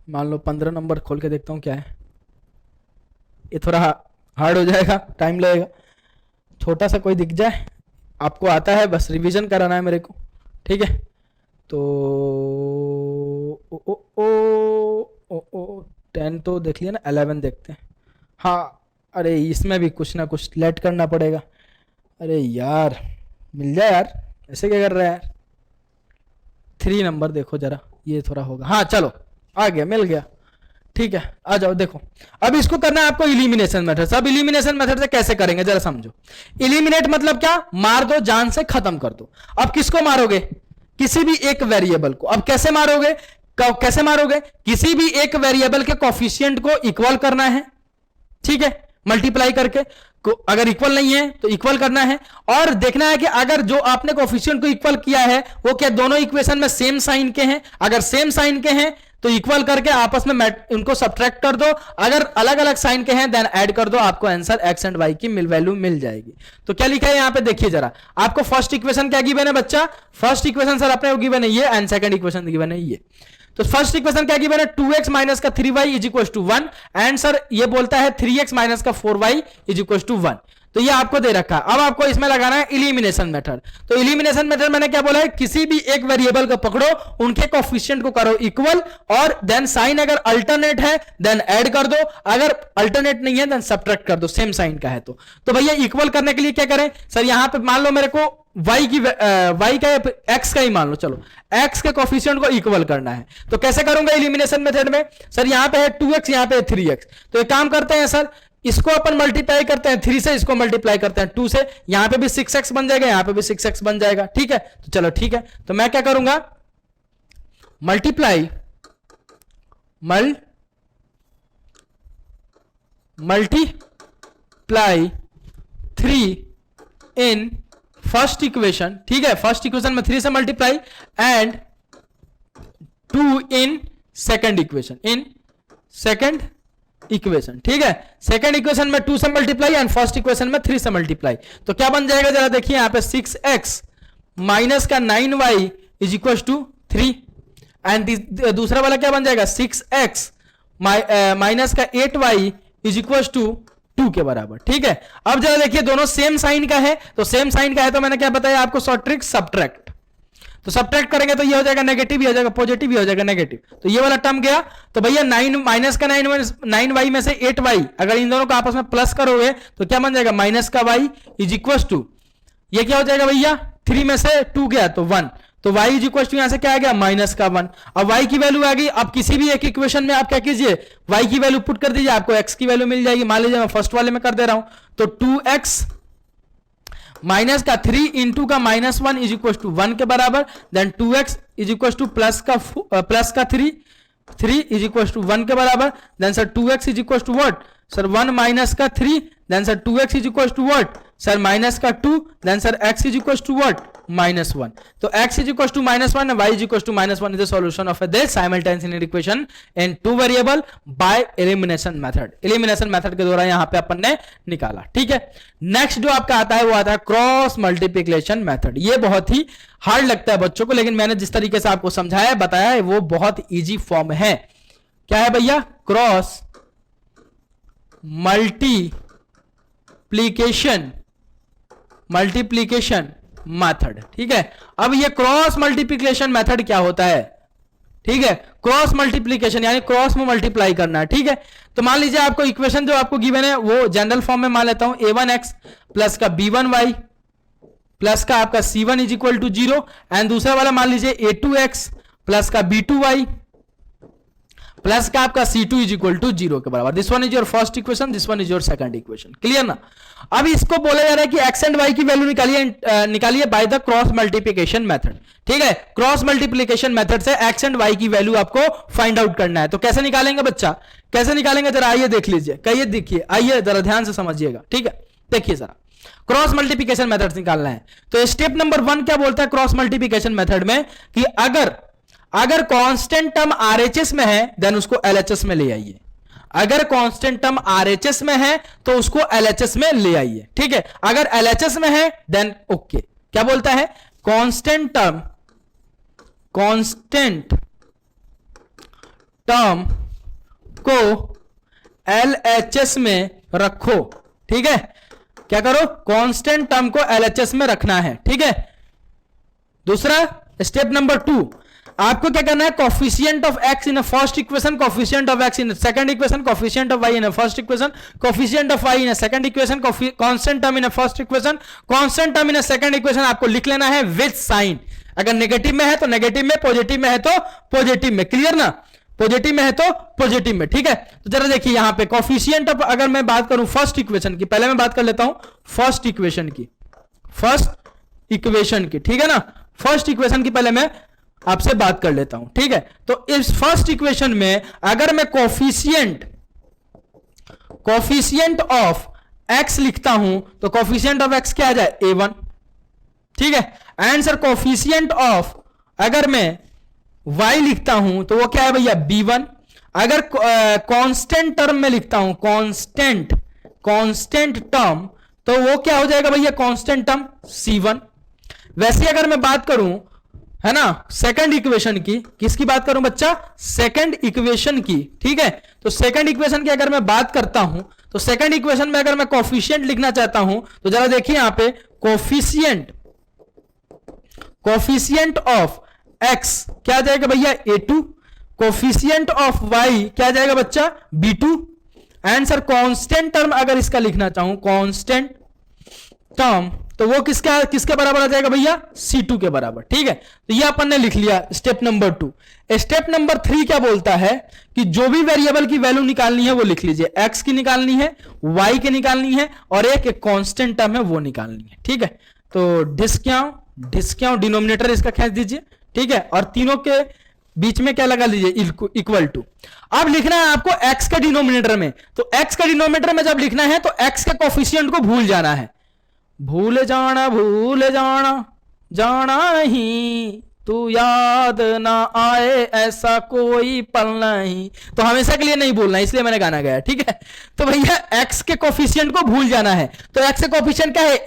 Speaker 1: मान लो 15 नंबर खोल के देखता हूं क्या है। ये थोड़ा हार्ड हो जाएगा, टाइम लगेगा। छोटा सा कोई दिख जाए, आपको आता है, बस रिवीजन कराना है मेरे को, ठीक है। तो 10 तो देख लिया ना, 11 देखते हैं। हाँ, अरे इसमें भी कुछ ना कुछ लेट करना पड़ेगा। अरे यार मिल जाए यार, ऐसे क्या कर रहा है यार। 3 नंबर देखो जरा, ये थोड़ा होगा। हाँ चलो आ गया, मिल गया, ठीक है। आ जाओ देखो, अब इसको करना है आपको इलिमिनेशन मेथड। अब इलिमिनेशन मेथड से कैसे करेंगे जरा समझो। इलिमिनेट मतलब क्या, मार दो, जान से खत्म कर दो। अब किसको मारोगे, किसी भी एक वेरिएबल को। अब कैसे मारोगे, कैसे मारोगे, किसी भी एक वेरिएबल के कोफिशिएंट को इक्वल करना है, ठीक है, मल्टीप्लाई करके। अगर इक्वल नहीं है तो इक्वल करना है, और देखना है कि अगर जो आपने कोफिशिएंट को इक्वल किया है वो क्या दोनों इक्वेशन में सेम साइन के हैं। अगर सेम साइन के हैं तो इक्वल करके आपस में उनको सब्ट्रैक्ट कर दो, अगर अलग अलग साइन के हैं देन ऐड कर दो, आपको आंसर एक्स एंड वाई की वैल्यू मिल जाएगी। तो क्या लिखा है यहां पे देखिए जरा, आपको फर्स्ट इक्वेशन क्या गिवन है बच्चा, फर्स्ट इक्वेशन सर अपने गिवन है ये, एंड सेकंड इक्वेशन गिवन है ये। तो फर्स्ट इक्वेशन क्या गिवन है, 2x माइनस का 3y is equal to 1, and sir ये बोलता है 3x माइनस का 4y इज इक्वल टू 1। तो ये आपको दे रखा है। अब आपको इसमें लगाना है इलिमिनेशन मेथड। तो इलिमिनेशन मेथड मैंने क्या बोला है, किसी भी एक वेरिएबल को पकड़ो, उनके कोफिशिएंट को करो इक्वल, और देन साइन अगर अल्टरनेट है देन ऐड कर दो, अगर अल्टरनेट नहीं है देन सब्ट्रैक्ट कर दो, सेम साइन का है तो भैया इक्वल करने के लिए क्या करें सर, यहां पे मान लो मेरे को y का x का ही मान लो, चलो x के कोफिशिएंट को इक्वल करना है। तो कैसे करूंगा इलिमिनेशन मेथड में, सर यहां पे है 2x, यहां पे है 3x। तो एक काम करते हैं सर, इसको अपन मल्टीप्लाई करते हैं 3 से, इसको मल्टीप्लाई करते हैं 2 से, यहां पे भी 6x बन जाएगा, यहां पे भी 6x बन जाएगा, ठीक है। तो चलो ठीक है, तो मैं क्या करूंगा, multiply multiply 3 in first equation, ठीक है, फर्स्ट इक्वेशन में 3 से multiply, and 2 in second equation, ठीक है। सेकंड इक्वेशन में 2 से मल्टीप्लाई एंड फर्स्ट इक्वेशन में 3 से मल्टीप्लाई। तो क्या बन जाएगा जरा देखिए, यहां पे 6x माइनस का 9y is equal to 3, and दूसरा वाला क्या बन जाएगा, 6x माइनस का 8y इज इक्वल टू 2 के बराबर, ठीक है। अब जरा देखिए दोनों सेम साइन का है, तो सेम साइन का है तो मैंने क्या बताया आपको, शॉर्ट ट्रिक सब्ट्रैक्ट। तो सब्ट्रैक्ट करेंगे तो ये हो जाएगा नेगेटिव, भी हो जाएगा पॉजिटिव, भी हो जाएगा नेगेटिव, तो ये वाला टर्म गया। तो भैया 9 माइनस का 9y में से 8y, अगर इन दोनों को आपस में प्लस करोगे तो क्या बन जाएगा, माइनस का y इज इक्वल टू, ये क्या हो जाएगा भैया, 3 में से 2 गया तो 1, तो y इज इक्वल टू यहां से क्या आ गया, माइनस का 1। अब y की वैल्यू आ गई, अब किसी भी एक इक्वेशन में आप क्या कीजिए, y की वैल्यू पुट कर दीजिए, आपको x की वैल्यू मिल जाएगी। मान लीजिए मैं फर्स्ट वाले में कर दे रहा हूं, तो 2x माइनस का 3 इंटू का माइनस 1 इज इक्वल टू 1 के बराबर, then 2x is equal to plus का 3 इज इक्वल टू 1 के बराबर, then sir 2x is equal to what sir, 1 minus का 3, then sir 2x is equal to what sir, minus का 2, then sir x is equal to what -1। तो x is equals to -1 and y is equals to -1 is the solution of this simultaneous linear equation in two variable by elimination method। elimination method के द्वारा यहां पे अपन ने निकाला, ठीक है। Next जो आपका आता है वो आता है क्रॉस मल्टीप्लिकेशन मेथड। ये बहुत ही हार्ड लगता है बच्चों को, लेकिन मैंने जिस तरीके से आपको समझाया बताया है वो बहुत इजी फॉर्म है। क्या है भैया, क्रॉस मल्टीप्लिकेशन मेथड, ठीक है। अब ये क्रॉस मल्टीप्लिकेशन मेथड क्या होता है, ठीक है, क्रॉस मल्टीप्लिकेशन यानी क्रॉस में मल्टीप्लाई करना है, ठीक है। तो मान लीजिए आपको इक्वेशन जो आपको गिवन है वो जनरल फॉर्म में मान लेता हूं, a1x प्लस का b1y प्लस का आपका c1 is equal to 0, and दूसरा वाला मान लीजिए a2x प्लस का b2y प्लस का आपका c2 इज इक्वल टू 0 के बराबर। This one is your first equation, this one is your second equation, clear ना। अब इसको बोला जा रहा है कि x एंड y की वैल्यू निकालिए by the cross multiplication method, ठीक है। क्रॉस मल्टीप्लिकेशन मेथड से x एंड y की वैल्यू आपको फाइंड आउट करना है। तो कैसे निकालेंगे बच्चा, कैसे निकालेंगे जरा आइए देख लीजिए, कहिए देखिए, आइए जरा ध्यान से समझिएगा, ठीक है। देखिए जरा क्रॉस मल्टीप्लिकेशन मेथड निकालना है, तो स्टेप नंबर 1 क्या बोलता है क्रॉस मल्टीप्लिकेशन मेथड में कि अगर कांस्टेंट टर्म आरएचएस में है देन उसको एलएचएस में ले आइए। अगर कांस्टेंट टर्म आरएचएस में है तो उसको एलएचएस में ले आइए, ठीक है। अगर एलएचएस में है देन ओके। क्या बोलता है, कांस्टेंट टर्म को एलएचएस में रखो, ठीक है। क्या करो, कांस्टेंट टर्म को एलएचएस में रखना है, ठीक है। दूसरा स्टेप नंबर 2, आपको क्या करना है, coefficient of x in first equation, coefficient of x in second equation, coefficient of y in first equation, coefficient of y in second equation, constant term in first equation, constant term in second equation आपको लिख लेना है with sign. अगर negative में है तो negative में, positive में है तो पॉजिटिव में, क्लियर ना, पॉजिटिव में है तो पॉजिटिव में, ठीक है। तो जरा देखिए यहां पे कोफिशिएंट ऑफ, अगर मैं बात करूं फर्स्ट इक्वेशन की, पहले मैं बात कर लेता हूं फर्स्ट इक्वेशन की, ठीक है ना। फर्स्ट इक्वेशन की पहले मैं आपसे बात कर लेता हूं, ठीक है। तो इस फर्स्ट इक्वेशन में अगर मैं कोफिशिएंट ऑफ x लिखता हूं तो कोफिशिएंट ऑफ x क्या आ जाए, a1, ठीक है। एंड सर कोफिशिएंट ऑफ, अगर मैं y लिखता हूं तो वो क्या है भैया b1। अगर कांस्टेंट टर्म में लिखता हूं, कांस्टेंट टर्म, तो वो क्या हो जाएगा भैया कांस्टेंट टर्म c1। वैसे अगर मैं बात करूं, है ना, सेकंड इक्वेशन की, किसकी बात करूं बच्चा, सेकंड इक्वेशन की, ठीक है। तो सेकंड इक्वेशन की अगर मैं बात करता हूं, तो सेकंड इक्वेशन में अगर मैं कोफिशिएंट लिखना चाहता हूं, तो जरा देखिए यहां पे कोफिशिएंट ऑफ x क्या आ जाएगा भैया a2, कोफिशिएंट ऑफ y क्या आ जाएगा बच्चा b2। And sir constant term अगर इसका लिखना चाहूं, कांस्टेंट टर्म, तो वो किसके बराबर आ जाएगा भैया c2 के बराबर, ठीक है। तो ये अपन ने लिख लिया स्टेप नंबर 2। स्टेप नंबर 3 क्या बोलता है कि जो भी वेरिएबल की वैल्यू निकालनी है वो लिख लीजिए, x की निकालनी है, y की निकालनी है, और एक कांस्टेंट टर्म है वो निकालनी है, ठीक है। तो डिस्काउंट डिनोमिनेटर इसका खींच दीजिए, ठीक है, और तीनों के बीच में क्या लगा लीजिए, इक्वल टू। अब लिखना है आपको x के डिनोमिनेटर में, तो x के डिनोमिनेटर में जब लिखना है तो x के कोफिशिएंट को भूल जाना है, भूल जाना जाना नहीं, तू याद ना आए ऐसा कोई पल नहीं। तो हमेशा के लिए नहीं बोलना, इसलिए मैंने गाना गाया, ठीक है। तो भैया x के कोफिशिएंट को भूल जाना है, तो x के कोफिशिएंट क्या है,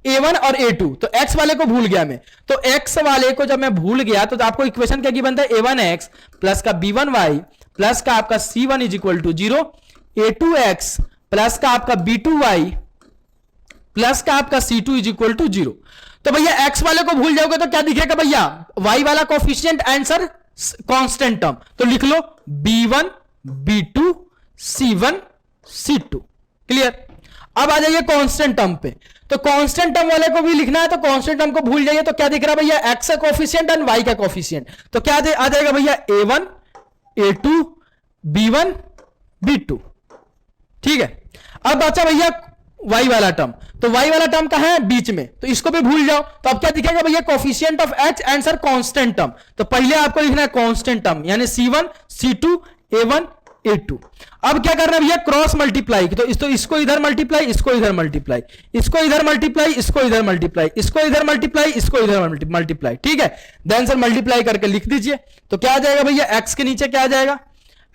Speaker 1: a1 और a2। तो x वाले को भूल गया मैं, तो x वाले को जब मैं भूल गया तो आपको इक्वेशन क्या की बनता है, a1x प्लस का b1y प्लस का आपका c1 is equal to 0, a2x plus का आपका b2y प्लस का आपका c2 इज इक्वल टू 0। तो भैया x वाले को भूल जाओगे तो क्या दिखेगा भैया, y वाला कोफिशिएंट आंसर कांस्टेंट टर्म, तो लिख लो b1 b2 c1 c2, clear. अब आ जाइए कांस्टेंट टर्म पे, तो कांस्टेंट टर्म वाले को भी लिखना है, तो कांस्टेंट टर्म को भूल जाइए, तो क्या दिख रहा है भैया, x का कोफिशिएंट एंड y का कोफिशिएंट, तो क्या आ जाएगा भैया a1 a2 b1 b2, ठीक है। अब बचा भैया y वाला टर्म, तो y वाला टर्म कहां है, बीच में, तो इसको भी भूल जाओ, तो अब क्या दिखेगा भैया, coefficient of h answer constant term. तो पहले आपको लिखना है कांस्टेंट टर्म, यानी c1 c2 a1 a2। अब क्या करना है भैया, क्रॉस मल्टीप्लाई, तो इसको इधर मल्टीप्लाई, इसको इधर मल्टीप्लाई, इसको इधर मल्टीप्लाई, इसको इधर मल्टीप्लाई, इसको इधर मल्टीप्लाई, इसको इधर मल्टीप्लाई, ठीक है। देन सर मल्टीप्लाई करके लिख दीजिए, तो क्या आ जाएगा भैया, x के नीचे क्या आ जाएगा,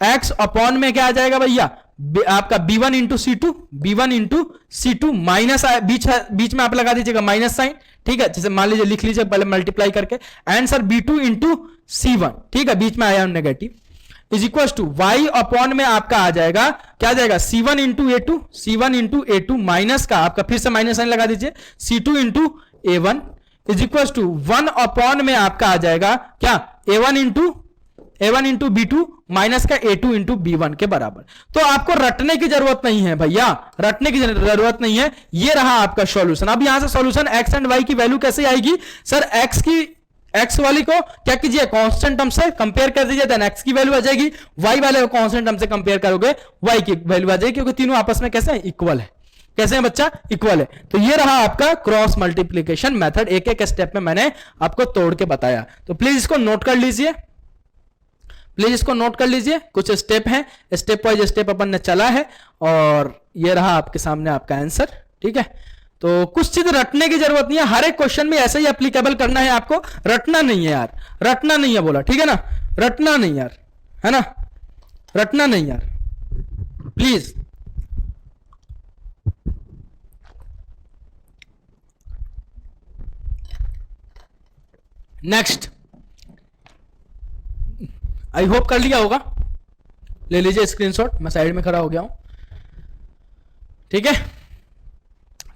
Speaker 1: x अपॉन में क्या आ जाएगा भैया, आपका b1 इंटू c2 माइनस बीच में आप लगा दीजिएगा माइनस साइन, ठीक है। जैसे मान लीजिए लिख लीजिए पहले मल्टीप्लाई करके, आंसर b2 इंटू c1, ठीक है, बीच में आया negative, is equal to y upon में आपका आ जाएगा, क्या आ जाएगा, c1 इंटू a2 माइनस का आपका फिर से माइनस साइन लगा दीजिए, c2 into a1 is equal to 1 upon में आपका आ जाएगा क्या, a1 इंटू b2 माइनस का a2 इंटू b1 के बराबर। तो आपको रटने की जरूरत नहीं है भैया, रटने की जरूरत नहीं है, ये रहा आपका सॉल्यूशन। अब यहां से सॉल्यूशन x एंड y की वैल्यू कैसे आएगी, सर x वाली को क्या कीजिए, कांस्टेंट टर्म से कंपेयर कर दीजिए, देन x की वैल्यू आ जाएगी, y वाले को कांस्टेंट टर्म से कंपेयर करोगे y की वैल्यू आ जाएगी, क्योंकि तीनों आपस में कैसे इक्वल है, कैसे है बच्चा, इक्वल है। तो ये रहा आपका क्रॉस मल्टीप्लीकेशन मेथड, एक एक स्टेप में मैंने आपको तोड़ के बताया, तो प्लीज इसको नोट कर लीजिए, प्लीज इसको नोट कर लीजिए। कुछ स्टेप हैं, स्टेप वाइज स्टेप अपन ने चला है, और ये रहा आपके सामने आपका आंसर, ठीक है। तो कुछ चीज रटने की जरूरत नहीं है, हर एक क्वेश्चन में ऐसे ही एप्लीकेबल करना है आपको, रटना नहीं है यार, रटना नहीं है बोला, ठीक है ना, रटना नहीं यार, है ना, रटना नहीं यार, प्लीज। नेक्स्ट, आई होप कर लिया होगा, ले लीजिए स्क्रीनशॉट, मैं साइड में खड़ा हो गया हूं, ठीक है।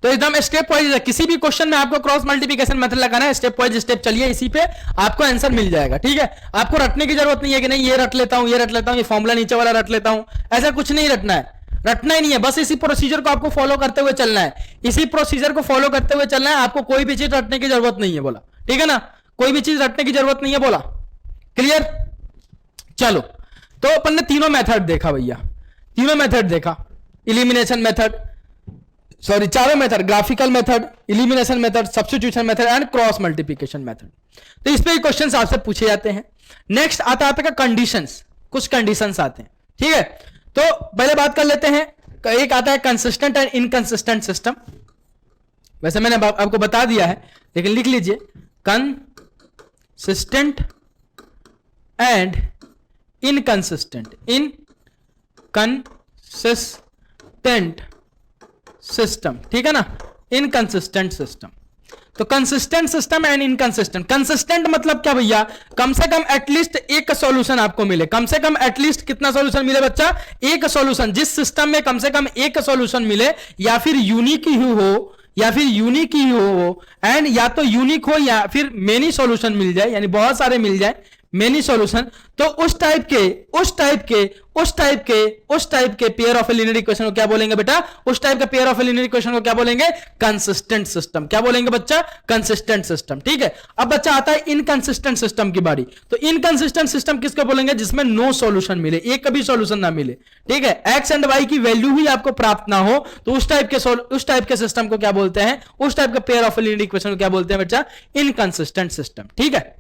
Speaker 1: तो एकदम स्टेप वाइज, किसी भी क्वेश्चन में आपको क्रॉस मल्टीप्लिकेशन मेथड लगाना है, स्टेप वाइज स्टेप चलिए, इसी पे आपको आंसर मिल जाएगा, ठीक है। आपको रटने की जरूरत नहीं है कि नहीं ये रट लेता हूं, ये रट लेता हूं, ये फॉर्मूला नीचे वाला रट लेता हूं, ऐसा कुछ नहीं रटना है, रटना ही नहीं है, बस इसी प्रोसीजर को आपको फॉलो करते हुए चलना है, इसी प्रोसीजर को फॉलो करते हुए चलना है, आपको कोई भी चीज रटने की जरूरत नहीं है बोला, ठीक है ना, कोई भी चीज रटने की जरूरत नहीं है बोला, क्लियर। चलो, तो अपन ने तीनों मेथड देखा भैया, तीनों मेथड देखा, इलिमिनेशन मेथड, सॉरी चारों method, graphical method, elimination method, substitution method and cross multiplication method. तो इस पे क्वेश्चंस आपसे पूछे जाते हैं। नेक्स्ट आता है आपका कंडीशंस, कुछ कंडीशंस आते हैं, ठीक है। तो पहले बात कर लेते हैं, एक आता है कंसिस्टेंट एंड इनकंसिस्टेंट सिस्टम, वैसे मैंने आपको बता दिया है, लेकिन लिख लीजिए कंसिस्टेंट एंड इनकंसिस्टेंट सिस्टम, ठीक है ना, इनकंसिस्टेंट सिस्टम। तो consistent system and inconsistent. Consistent मतलब क्या भैया, कम से कम एटलीस्ट एक सॉल्यूशन आपको मिले, कम से कम एटलीस्ट कितना सॉल्यूशन मिले बच्चा, एक सॉल्यूशन। जिस सिस्टम में कम से कम एक सॉल्यूशन मिले, या फिर यूनिक ही हो, या फिर यूनिक ही हो, एंड या तो यूनिक हो या फिर मेनी सॉल्यूशन मिल जाए, यानी बहुत सारे मिल जाए, मेनी सॉल्यूशन। तो उस टाइप के पेयर ऑफ लीनियर इक्वेशन को क्या बोलेंगे बेटा, उस टाइप के पेयर ऑफ लीनियर इक्वेशन को क्या बोलेंगे, कंसिस्टेंट सिस्टम। क्या बोलेंगे बच्चा, कंसिस्टेंट सिस्टम, ठीक है। अब बच्चा आता है इनकंसिस्टेंट सिस्टम की बारी। तो इनकंसिस्टेंट सिस्टम किसको बोलेंगे, जिसमें नो सॉल्यूशन मिले, एक कभी सॉल्यूशन ना मिले, ठीक है, एक्स एंड वाई की वैल्यू ही आपको प्राप्त ना हो, तो उस टाइप के सिस्टम को क्या बोलते हैं, उस टाइप के पेयर ऑफ लीनियर इक्वेशन को क्या बोलते हैं बच्चा, इनकंसिस्टेंट सिस्टम, ठीक है।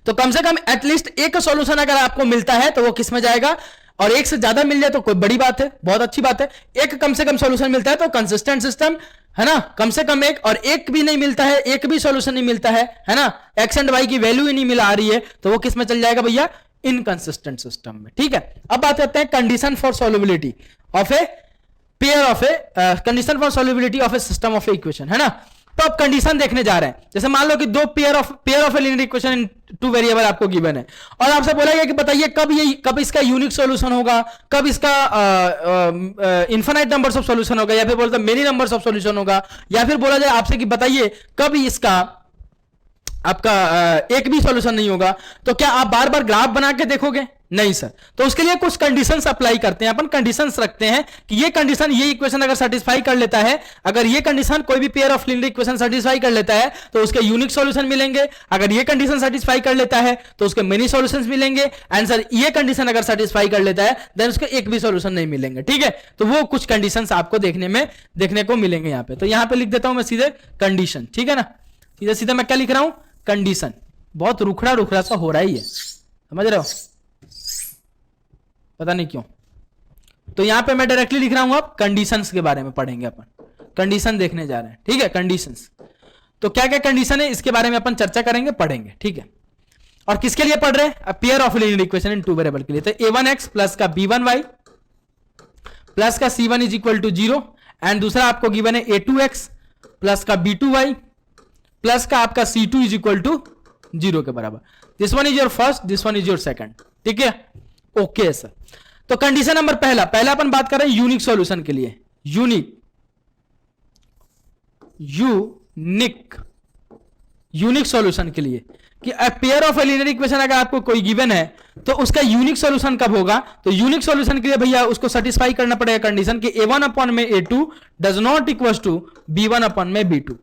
Speaker 1: तो कम से कम एटलीस्ट एक सॉल्यूशन अगर आपको मिलता है तो वो किस में जाएगा, और एक से ज्यादा मिल जाए तो कोई बड़ी बात है, बहुत अच्छी बात है। एक कम से कम सॉल्यूशन मिलता है तो कंसिस्टेंट सिस्टम है ना, कम से कम एक, और एक भी नहीं मिलता है, एक भी सॉल्यूशन नहीं मिलता है ना, एक्स एंड वाई की वैल्यू ही नहीं मिला आ रही है, तो वो किस में चल जाएगा भैया, इनकंसिस्टेंट सिस्टम में, ठीक है। अब बात करते हैं condition for solubility of a pair of a condition for solubility of A system of A equation, है ना। तो अब कंडीशन देखने जा रहे हैं। जैसे मान लो कि दो pair of a linear equation in two variable आपको गिवन है, और आपसे बोला गया कि बताइए कब इसका यूनिक सॉल्यूशन होगा, कब इसका इनफिनाइट नंबर्स ऑफ सॉल्यूशन होगा, या फिर बोलते मेनी नंबर्स ऑफ सॉल्यूशन होगा, या फिर बोला जाए आपसे कि बताइए कब इसका आपका एक भी सॉल्यूशन नहीं होगा। तो क्या आप बार बार ग्राफ बना के देखोगे, नहीं सर। तो उसके लिए कुछ कंडीशंस अप्लाई करते हैं अपन, कंडीशंस रखते हैं कि ये कंडीशन, ये इक्वेशन अगर सेटिस्फाई कर लेता है, अगर ये कंडीशन कोई भी pair of linear equation satisfy कर लेता है तो उसके यूनिक सॉल्यूशन मिलेंगे, अगर ये कंडीशन सेटिस्फाई कर लेता है तो उसके मेनी सॉल्यूशंस मिलेंगे, एंड सर ये कंडीशन अगर सेटिस्फाई कर लेता है देन उसके एक भी सॉल्यूशन नहीं मिलेंगे, ठीक है। तो वो कुछ कंडीशंस आपको देखने को मिलेंगे यहाँ पे। तो यहाँ पे लिख देता हूं मैं सीधे कंडीशन, ठीक है ना, सीधे सीधे मैं क्या लिख रहा हूं, कंडीशन। बहुत रुखड़ा सा हो रहा ही है, समझ रहे हो, पता नहीं क्यों। तो यहां पे मैं डायरेक्टली लिख रहा हूं, अब कंडीशंस के बारे में पढ़ेंगे अपन, कंडीशन देखने जा रहे हैं, ठीक है। कंडीशंस, तो क्या क्या कंडीशन है इसके बारे में अपन चर्चा करेंगे, पढ़ेंगे, ठीक है। और किसके लिए पढ़ रहे हैं, pair of linear equation in two variable के लिए। तो a1x प्लस का b1y प्लस का c1 is equal to 0, and दूसरा आपको गिवन है a2x प्लस का b2y प्लस का आपका c2 इज इक्वल टू 0 के बराबर। This one is your first, this one is your second, ठीक है, ओके सर। तो कंडीशन नंबर पहला अपन बात कर रहे हैं यूनिक सॉल्यूशन के लिए, यूनिक सॉल्यूशन के लिए, कि पेयर ऑफ लीनियर इक्वेशन अगर आपको कोई गिवन है तो उसका यूनिक सॉल्यूशन कब होगा। तो यूनिक सॉल्यूशन के लिए भैया उसको सेटिस्फाई करना पड़ेगा कंडीशन कि a1 अपॉन में a2 does not equal to b1 upon में b2।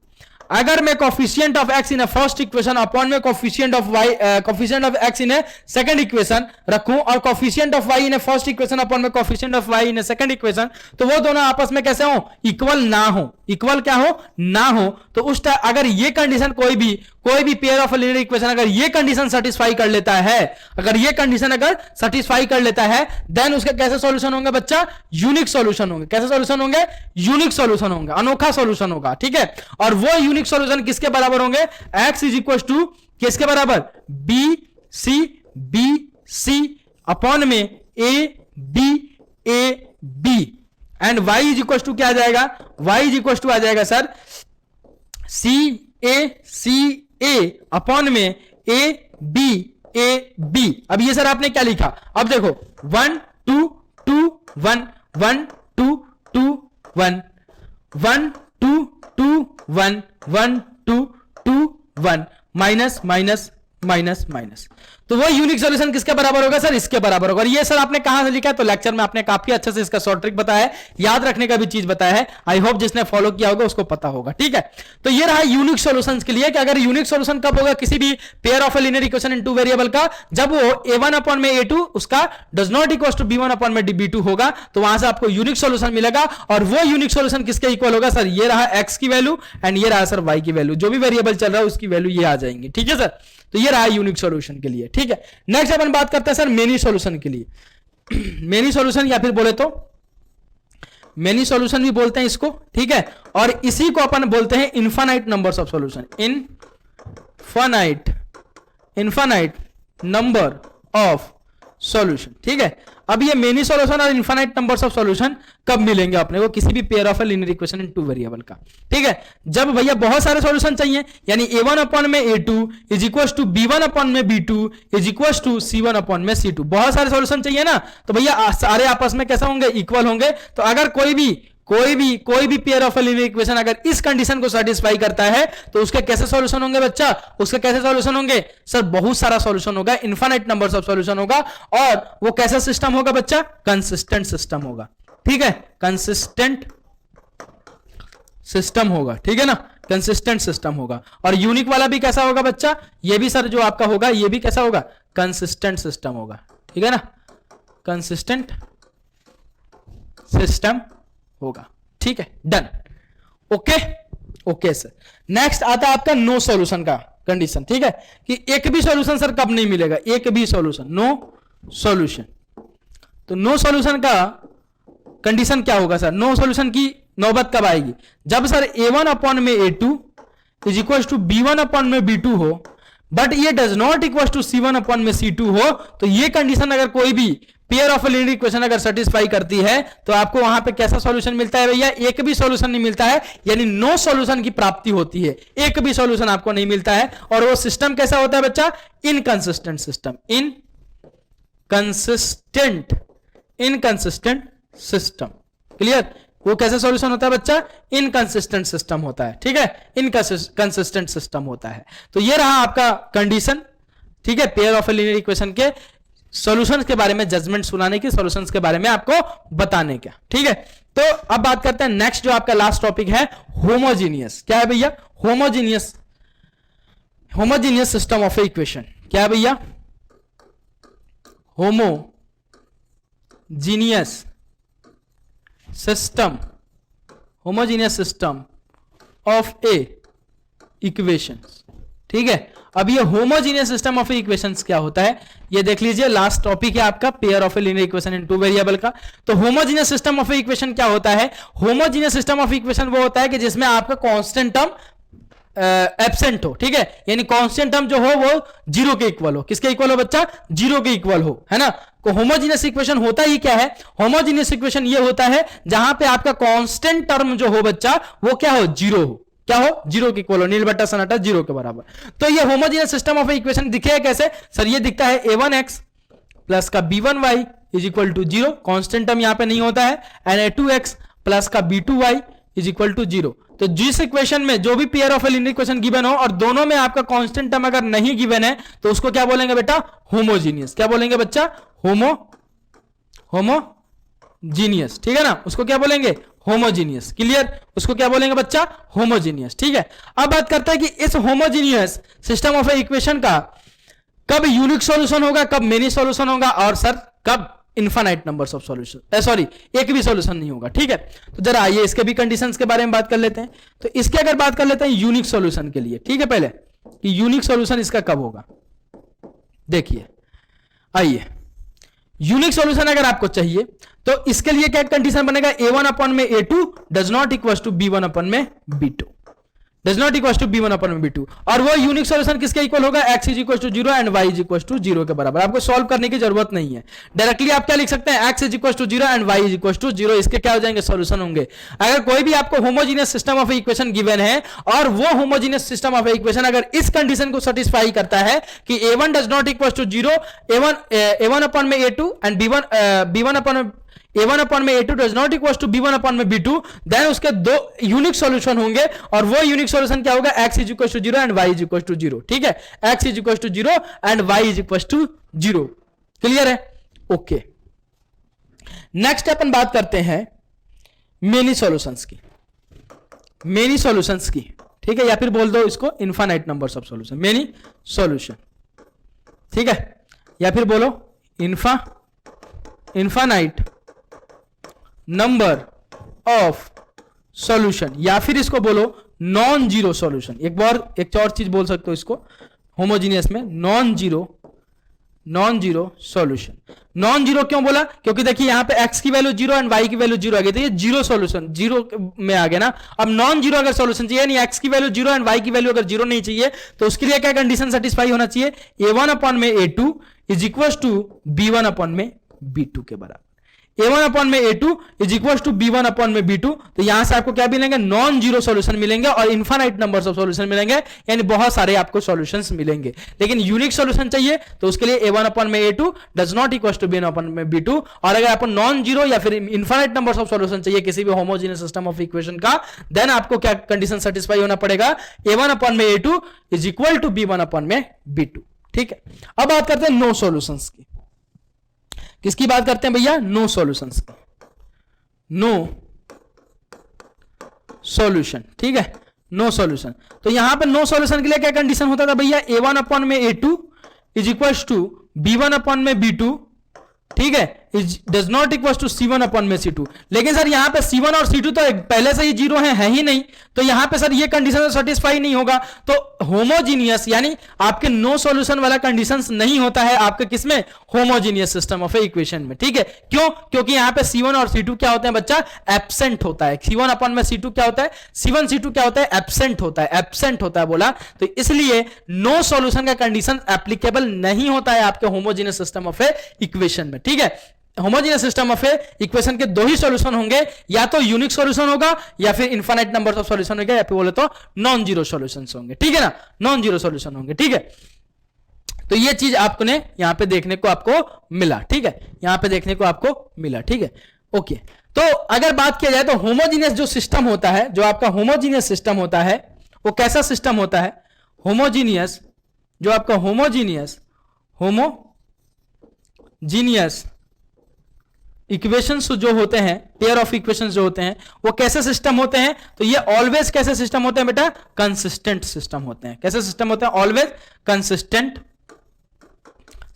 Speaker 1: अगर मैं coefficient of x in a first equation upon में coefficient of x in a second equation रखूं, और coefficient of y in a first equation upon में coefficient of y in a second equation, तो वो दोनों आपस में कैसे हो, इक्वल ना हो, इक्वल क्या हो, ना हो। तो उस अगर ये कंडीशन कोई भी पेयर ऑफ लीनियर इक्वेशन अगर ये कंडीशन सेटिस्फाई कर लेता है, अगर ये कंडीशन अगर सेटिस्फाई कर लेता है, देन उसके कैसे सॉल्यूशन होंगे बच्चा, यूनिक सॉल्यूशन होंगे। कैसे सॉल्यूशन होंगे, यूनिक सॉल्यूशन होंगे, अनोखा सॉल्यूशन होगा, ठीक है। और वो यूनिक सॉल्यूशन किसके बराबर होंगे, x इज इक्वल टू किसके बराबर, b c अपॉन में a b, and y is equal to क्या आ जाएगा, y इज इक्वल टू आ जाएगा सर c a अपॉन में a b। अब ये सर आपने क्या लिखा, अब देखो 1 2 2 1 1 2 2 1 1 2 2 1 1 2 2 1 माइनस माइनस माइनस माइनस। तो वो यूनिक सॉल्यूशन किसके बराबर होगा सर, इसके बराबर होगा। और ये सर आपने कहां से लिखा है, तो लेक्चर में आपने काफी अच्छे से इसका शॉर्ट ट्रिक बताया है, याद रखने का भी चीज बताया है। आई होप जिसने फॉलो किया होगा उसको पता होगा, ठीक है। तो ये रहा यूनिक सॉल्यूशंस के लिए कि अगर यूनिक सॉल्यूशन कब होगा किसी भी pair of linear equation in two variable का, जब वो a1 अपॉन में a2 उसका does not equal to b1 upon में b2 होगा, तो वहां से आपको यूनिक सॉल्यूशन मिलेगा। और वो यूनिक सॉल्यूशन किसके इक्वल होगा सर, ये रहा x की वैल्यू एंड ये रहा सर y की वैल्यू, जो भी वेरिएबल चल रहा है उसकी वैल्यू ये आ जाएंगी, ठीक है सर। तो ये रहा यूनिक सॉल्यूशन के लिए, ठीक है। नेक्स्ट अपन बात करते हैं सर मेनी सॉल्यूशन के लिए। मेनी सॉल्यूशन या फिर बोले तो मेनी सॉल्यूशन भी बोलते हैं इसको, ठीक है। और इसी को अपन बोलते हैं infinite numbers of solution, infinite number of solution. ठीक है, अब ये मेनी सॉल्यूशन और इनफाइनाइट नंबर्स ऑफ सॉल्यूशन कब मिलेंगे अपने को किसी भी pair of a linear equation in two variable का? ठीक है, जब भैया बहुत सारे सॉल्यूशन चाहिए, यानी a1 अपॉन में a2 is equal to b1 upon में b2 is equal to c1 upon में c2। बहुत सारे सॉल्यूशन चाहिए ना, तो भैया सारे आपस में कैसा होंगे? इक्वल होंगे। तो अगर कोई भी pair of a linear equation अगर इस कंडीशन को सेटिस्फाई करता है तो उसके कैसे सॉल्यूशन होंगे बच्चा? उसके कैसे सॉल्यूशन होंगे सर? बहुत सारा सॉल्यूशन होगा, इनफाइनाइट नंबर्स ऑफ सॉल्यूशन होगा, और वो कैसा सिस्टम होगा बच्चा? कंसिस्टेंट सिस्टम होगा। ठीक है, कंसिस्टेंट सिस्टम होगा। ठीक है ना, कंसिस्टेंट सिस्टम होगा। और यूनिक वाला भी कैसा होगा बच्चा? ये भी सर जो आपका होगा ये भी कैसा होगा? कंसिस्टेंट सिस्टम होगा। ठीक है ना, कंसिस्टेंट सिस्टम होगा। ठीक है, done. Okay okay sir. Next आता है आपका नो सॉल्यूशन का कंडीशन। ठीक है, कि एक भी सॉल्यूशन सर कब नहीं मिलेगा? एक भी सॉल्यूशन, नो सॉल्यूशन। तो नो सॉल्यूशन का कंडीशन क्या होगा सर? नो सॉल्यूशन की नौबत कब आएगी? जब सर a1 अपॉन में a2 is equal to b1 upon में b2 हो, बट ये does not equal to c1 upon में c2 हो। तो ये कंडीशन अगर कोई भी पेयर ऑफ लीनियर इक्वेशन अगर सेटिस्फाई करती है तो आपको वहां पे कैसा सॉल्यूशन मिलता है भैया? एक भी सॉल्यूशन नहीं मिलता है, यानी नो सॉल्यूशन की प्राप्ति होती है। एक भी सॉल्यूशन आपको नहीं मिलता है। और वो सिस्टम कैसा होता है बच्चा? Inconsistent system. Inconsistent system. Clear? वो कैसा सॉल्यूशन होता है बच्चा? इनकंसिस्टेंट सिस्टम होता है। ठीक है, इनकंसिस्टेंट सिस्टम होता है। तो ये रहा आपका कंडीशन। ठीक है, पेयर ऑफ लीनियर इक्वेशन के सॉल्यूशंस के बारे में जजमेंट सुनाने की, सॉल्यूशंस के बारे में आपको बताने का। ठीक है, तो अब बात करते हैं नेक्स्ट जो आपका लास्ट टॉपिक है, होमोजीनियस। क्या है भैया? Homogeneous system of equation. क्या है भैया? Homogeneous system of A equations. ठीक है, अब ये होमोजीनियस सिस्टम ऑफ इक्वेशंस क्या होता है ये देख लीजिए। लास्ट टॉपिक है आपका pair of a linear equation in two variable का। तो होमोजीनियस सिस्टम ऑफ इक्वेशन क्या होता है? होमोजीनियस सिस्टम ऑफ इक्वेशन वो होता है कि जिसमें आपका कांस्टेंट टर्म एब्सेंट हो। ठीक है, यानी कांस्टेंट टर्म जो हो वो जीरो के इक्वल हो। किसके इक्वल हो बच्चा? जीरो के इक्वल हो, है ना। तो होमोजीनियस इक्वेशन होता ही क्या है? होमोजीनियस इक्वेशन ये होता है जहां पे आपका कांस्टेंट टर्म जो हो बच्चा वो क्या हो? जीरो हो। क्या हो? जीरो के इक्वल हो, नील बट्टा सन्नाटा जीरो के बराबर। तो ये होमोजीनियस सिस्टम ऑफ इक्वेशन दिखेगा कैसे सर? ये दिखता है a1x प्लस का b1y is equal to zero, constant term यहां पे नहीं होता है, एंड a2x प्लस का b2y is equal to zero. तो जिस इक्वेशन में जो भी pair of a linear equation given हो और दोनों में आपका कांस्टेंट टर्म अगर नहीं गिवन है तो उसको क्या बोलेंगे बेटा? होमोजीनियस। क्या बोलेंगे बच्चा? होमोजीनियस। ठीक है ना, उसको क्या बोलेंगे? होमोजीनियस। क्लियर? उसको क्या बोलेंगे बच्चा? होमोजीनियस। ठीक है, अब बात करते हैं कि इस homogeneous system of A equation का कब यूनिक सॉल्यूशन होगा, कब मेनी सॉल्यूशन होगा, और सर कब infinite numbers of solution, sorry एक भी सॉल्यूशन नहीं होगा। ठीक है, तो जरा आइए इसके भी कंडीशंस के बारे में बात कर लेते हैं। तो इसके अगर बात कर लेते हैं यूनिक सॉल्यूशन के लिए। ठीक है, पहले कि यूनिक सॉल्यूशन इसका कब होगा देखिए। आइए, यूनिक सॉल्यूशन अगर आपको चाहिए तो इसके लिए क्या कंडीशन बनेगा? a1 अपॉन में a2 does not equal to b1 upon में b2, does not equal to b1 upon में b2। और वो यूनिक सॉल्यूशन किसके इक्वल होगा? x is equal to 0 and y is equal to 0 के बराबर। आपको सॉल्व करने की जरूरत नहीं है, डायरेक्टली आप क्या लिख सकते हैं? x is equal to 0 and y is equal to 0। इसके क्या हो जाएंगे? सॉल्यूशन होंगे। अगर कोई भी आपको homogeneous system of equation given है और वो होमोजीनियस सिस्टम ऑफ इक्वेशन अगर इस कंडीशन को सेटिस्फाई करता है कि a1 does not equal to 0, a1 upon में a2 and b1 upon a1 upon में a2 does not equal to b1 upon में b2, देन उसके दो यूनिक सॉल्यूशन होंगे। और वो यूनिक सॉल्यूशन क्या होगा? x is equal to 0 and y is equal to 0। ठीक है, x is equal to 0 and y is equal to 0। Clear है? ओके, नेक्स्ट अपन बात करते हैं मेनी सॉल्यूशंस की। मेनी सॉल्यूशंस की, ठीक है, या फिर बोल दो इसको infinite numbers of solution, many solution. ठीक है, या फिर बोलो इनफाइनाइट नंबर ऑफ सॉल्यूशन, या फिर इसको बोलो नॉन जीरो सॉल्यूशन। एक और चीज बोल सकते हो इसको होमोजीनियस में, non zero non zero solution. Non zero क्यों बोला? क्योंकि देखिए यहां पे x की वैल्यू जीरो एंड y की वैल्यू जीरो आ गई, तो ये जीरो सॉल्यूशन, जीरो में आ गया ना। अब नॉन जीरो अगर सॉल्यूशन चाहिए, यानी x की वैल्यू जीरो एंड y की वैल्यू अगर जीरो नहीं चाहिए, तो उसके लिए क्या कंडीशन सेटिस्फाई होना चाहिए? a1 अपॉन में a2 is equal to b1 upon में b2 के बराबर। a1 अपॉन में a2 is equal to b1 upon में b2। तो यहां से आपको क्या मिलेंगे? नॉन जीरो सॉल्यूशन मिलेंगे और इनफाइनाइट नंबर्स ऑफ सॉल्यूशन मिलेंगे, यानी बहुत सारे आपको सॉल्यूशंस मिलेंगे। लेकिन यूनिक सॉल्यूशन चाहिए तो उसके लिए a1 अपॉन में a2 does not equal to b1 upon में b2। और अगर आपको नॉन जीरो या फिर इनफाइनाइट नंबर्स ऑफ सॉल्यूशन चाहिए किसी भी होमोजेनियस सिस्टम ऑफ इक्वेशन का, देन आपको क्या कंडीशन सेटिस्फाई होना पड़ेगा? a1 अपॉन में a2 is equal to b1 upon में b2। ठीक है, अब बात करते हैं नो सॉल्यूशंस की। किसकी बात करते हैं भैया? नो सॉल्यूशंस की। नो सॉल्यूशन, ठीक है, नो सॉल्यूशन। तो यहां पे नो सॉल्यूशन के लिए क्या कंडीशन होता था भैया? a1 अपॉन में a2 is equal to b1 upon में b2, ठीक है, is does not equal to c1 upon में c2। लेकिन सर यहां पे c1 और c2 तो पहले से ही जीरो है ही नहीं, तो यहां पे सर ये कंडीशन सेटिस्फाई नहीं होगा। तो होमोजीनियस यानी आपके नो सॉल्यूशन वाला कंडीशंस नहीं होता है आपके किसमें? Homogeneous system of A equation में। ठीक है, क्यों? क्योंकि यहां पे c1 और c2 क्या होते हैं बच्चा? एब्सेंट होता है। c1 अपॉन में c2 क्या होता है? c1 c2 क्या होता है? एब्सेंट होता है, एब्सेंट होता है बोला। तो इसलिए नो सॉल्यूशन का कंडीशन एप्लीकेबल नहीं होता है आपके homogeneous system of A equation में। ठीक है, homogeneous system of A equation के दो ही सॉल्यूशन होंगे, या तो यूनिक सॉल्यूशन होगा या फिर इनफाइनाइट नंबर्स ऑफ सॉल्यूशन होगा, या फिर बोले तो नॉन जीरो सॉल्यूशंस होंगे। ठीक है ना, नॉन जीरो सॉल्यूशन होंगे। ठीक है, तो ये चीज आपने यहां पे देखने को आपको मिला। ठीक है, यहां पे देखने को आपको मिला। ठीक है, ओके। तो अगर बात किया जाए तो होमोजीनियस जो सिस्टम होता है, जो आपका होमोजीनियस सिस्टम होता है, वो कैसा सिस्टम होता है? होमोजीनियस, जो आपका होमोजीनियस इक्वेशंस जो होते हैं, पेयर ऑफ इक्वेशंस जो होते हैं, वो कैसे सिस्टम होते हैं? तो ये ऑलवेज कैसे सिस्टम होते हैं बेटा? कंसिस्टेंट सिस्टम होते हैं। कैसे सिस्टम होते हैं? Always consistent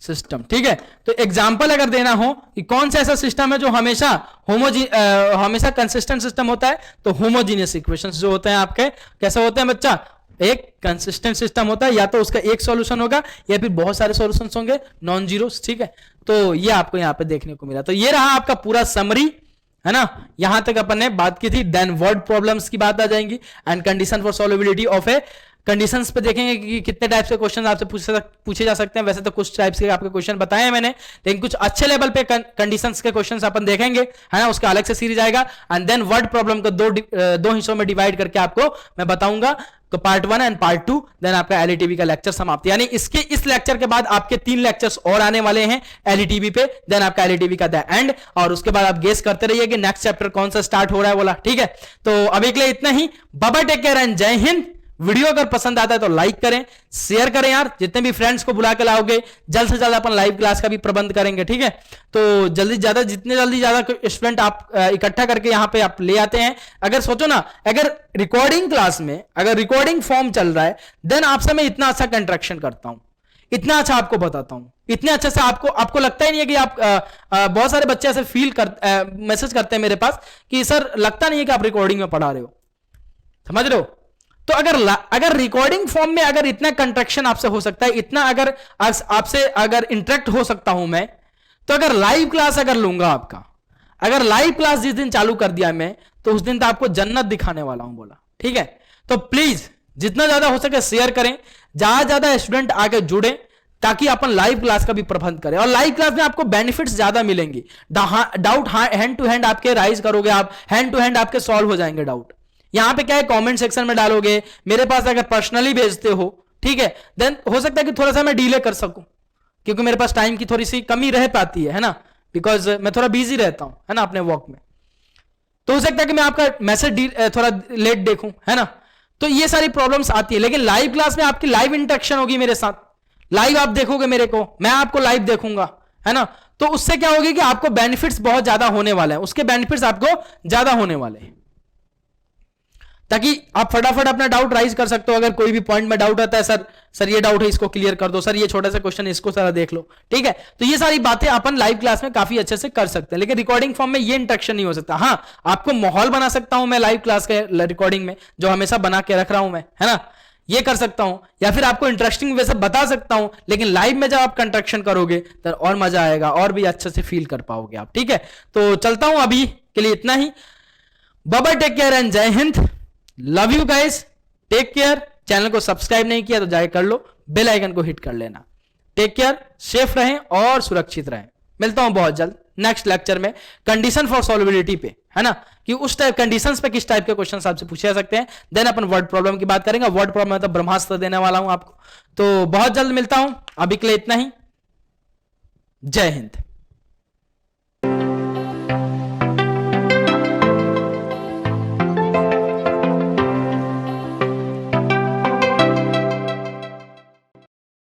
Speaker 1: system. ठीक है, तो एग्जांपल अगर देना हो कि कौन सा ऐसा सिस्टम है जो हमेशा हमेशा कंसिस्टेंट सिस्टम होता है, तो होमोजीनियस इक्वेशंस जो होते हैं आपके कैसे होते हैं बच्चा? एक कंसिस्टेंट सिस्टम होता है, या तो उसका एक सॉल्यूशन होगा या फिर बहुत सारे सॉल्यूशंस होंगे, नॉन जीरो। ठीक है, तो ये आपको यहां पे देखने को मिला। तो ये रहा आपका पूरा समरी, है ना। यहां तक अपन ने बात की थी, देन वर्ड प्रॉब्लम्स की बात आ जाएंगी and condition for solvability of a. Conditions पे देखेंगे कि कितने टाइप के क्वेश्चन आपसे पूछे जा सकते हैं। वैसे तो कुछ टाइप्स के आपके क्वेश्चन बताए हैं मैंने, लेकिन कुछ अच्छे लेवल पे कंडीशंस के क्वेश्चंस अपन देखेंगे, है ना। उसका अलग से सीरीज आएगा एंड देन वर्ड प्रॉब्लम को दो हिस्सों में डिवाइड करके आपको मैं बताऊंगा। तो पार्ट 1 एंड पार्ट 2, देन आपका एलईटीबी का लेक्चर समाप्त। यानी इस लेक्चर के बाद आपके 3 लेक्चर्स और आने वाले हैं एलईटीबी पे, देन आपका एलईटीबी का द एंड। और उसके बाद आप गेस करते रहिए कि नेक्स्ट चैप्टर कौन सा स्टार्ट हो रहा है बोला। ठीक है, तो अभी के लिए इतना ही। Bye, take care and Jai Hind. Video अगर पसंद आता है तो लाइक करें, शेयर करें यार। जितने भी फ्रेंड्स को बुला के लाओगे, जल्द से जल्द अपन लाइव क्लास का भी प्रबंध करेंगे। ठीक है, तो जितने जल्दी ज्यादा स्टूडेंट आप इकट्ठा करके यहां पे आप ले आते हैं। अगर सोचो ना, अगर रिकॉर्डिंग क्लास में अगर रिकॉर्डिंग फॉर्म चल रहा है, देन आपसे मैं इतना अच्छा कंट्रैक्शन करता हूं, इतना अच्छा आपको बताता हूं, इतने अच्छे से आपको लगता ही नहीं है कि आप बहुत सारे बच्चे ऐसे मैसेज करते हैं मेरे पास कि सर लगता नहीं है कि आप रिकॉर्डिंग में पढ़ा रहे हो। समझ रहे हो? तो अगर रिकॉर्डिंग फॉर्म में अगर इतना कंट्रैक्शन आपसे हो सकता है, इतना अगर आपसे अगर इंटरेक्ट हो सकता हूं मैं, तो अगर लाइव क्लास अगर लूंगा आपका, अगर लाइव क्लास जिस दिन चालू कर दिया मैं, तो उस दिन तो आपको जन्नत दिखाने वाला हूं बोला। ठीक है, तो प्लीज जितना ज्यादा हो सके शेयर करें, ज्यादा स्टूडेंट आगे जुड़े, ताकि अपन लाइव क्लास का भी प्रबंध करें। और लाइव क्लास में आपको बेनिफिट्स ज्यादा मिलेंगी। डाउट हैंड टू हैंड आपके राइज करोगे, आप हैंड टू हैंड आपके सॉल्व हो जाएंगे डाउट। यहां पे क्या है, कमेंट सेक्शन में डालोगे, मेरे पास अगर पर्सनली भेजते हो, ठीक है, देन हो सकता है कि थोड़ा सा मैं डिले कर सकूं, क्योंकि मेरे पास टाइम की थोड़ी सी कमी रह पाती है ना, बिकॉज मैं थोड़ा बिजी रहता हूं, है ना, अपने वर्क में। तो हो सकता है कि मैं आपका मैसेज थोड़ा लेट देखूं, है ना। तो ये सारी प्रॉब्लम्स आती है। लेकिन लाइव क्लास में आपकी लाइव इंटरेक्शन होगी मेरे साथ, लाइव आप देखोगे मेरे को, मैं आपको लाइव देखूंगा, है ना। तो उससे क्या होगी कि आपको बेनिफिट्स बहुत ज्यादा होने वाले हैं, उसके बेनिफिट्स आपको ज्यादा होने वाले हैं, ताकि आप फटाफट अपना डाउट राइज कर सकते हो। अगर कोई भी पॉइंट में डाउट आता है, सर ये डाउट है, इसको क्लियर कर दो, सर ये छोटा सा क्वेश्चन है, इसको सारा देख लो। ठीक है, तो ये सारी बातें अपन लाइव क्लास में काफी अच्छे से कर सकते हैं। लेकिन रिकॉर्डिंग फॉर्म में ये इंटरेक्शन नहीं हो सकता। हाँ, आपको माहौल बना सकता हूं मैं लाइव क्लास के रिकॉर्डिंग में, जो हमेशा बना के रख रहा हूं मैं, है ना। ये कर सकता हूं, या फिर आपको इंटरेस्टिंग वे से बता सकता हूं, लेकिन लाइव में जब आप कंस्ट्रक्शन करोगे तो और मजा आएगा और भी अच्छे से फील कर पाओगे आप। ठीक है, तो चलता हूं, अभी के लिए इतना ही। Bye, take care and Jai Hind, love you guys, take care. Channel को सब्सक्राइब नहीं किया तो जाके कर लो, बेल आइकन को हिट कर लेना। टेक केयर, सेफ रहें और सुरक्षित रहें। मिलता हूं बहुत जल्द नेक्स्ट लेक्चर में कंडीशन फॉर सॉल्वेबिलिटी पे, है ना, कि उस टाइप कंडीशंस पे किस टाइप के क्वेश्चंस आपसे पूछे जा सकते हैं। देन अपन वर्ड प्रॉब्लम की बात करेंगे। वर्ड प्रॉब्लम मतलब ब्रह्मास्त्र देने वाला हूं आपको। तो बहुत जल्द मिलता हूं, अभी के लिए इतना ही। जय हिंद।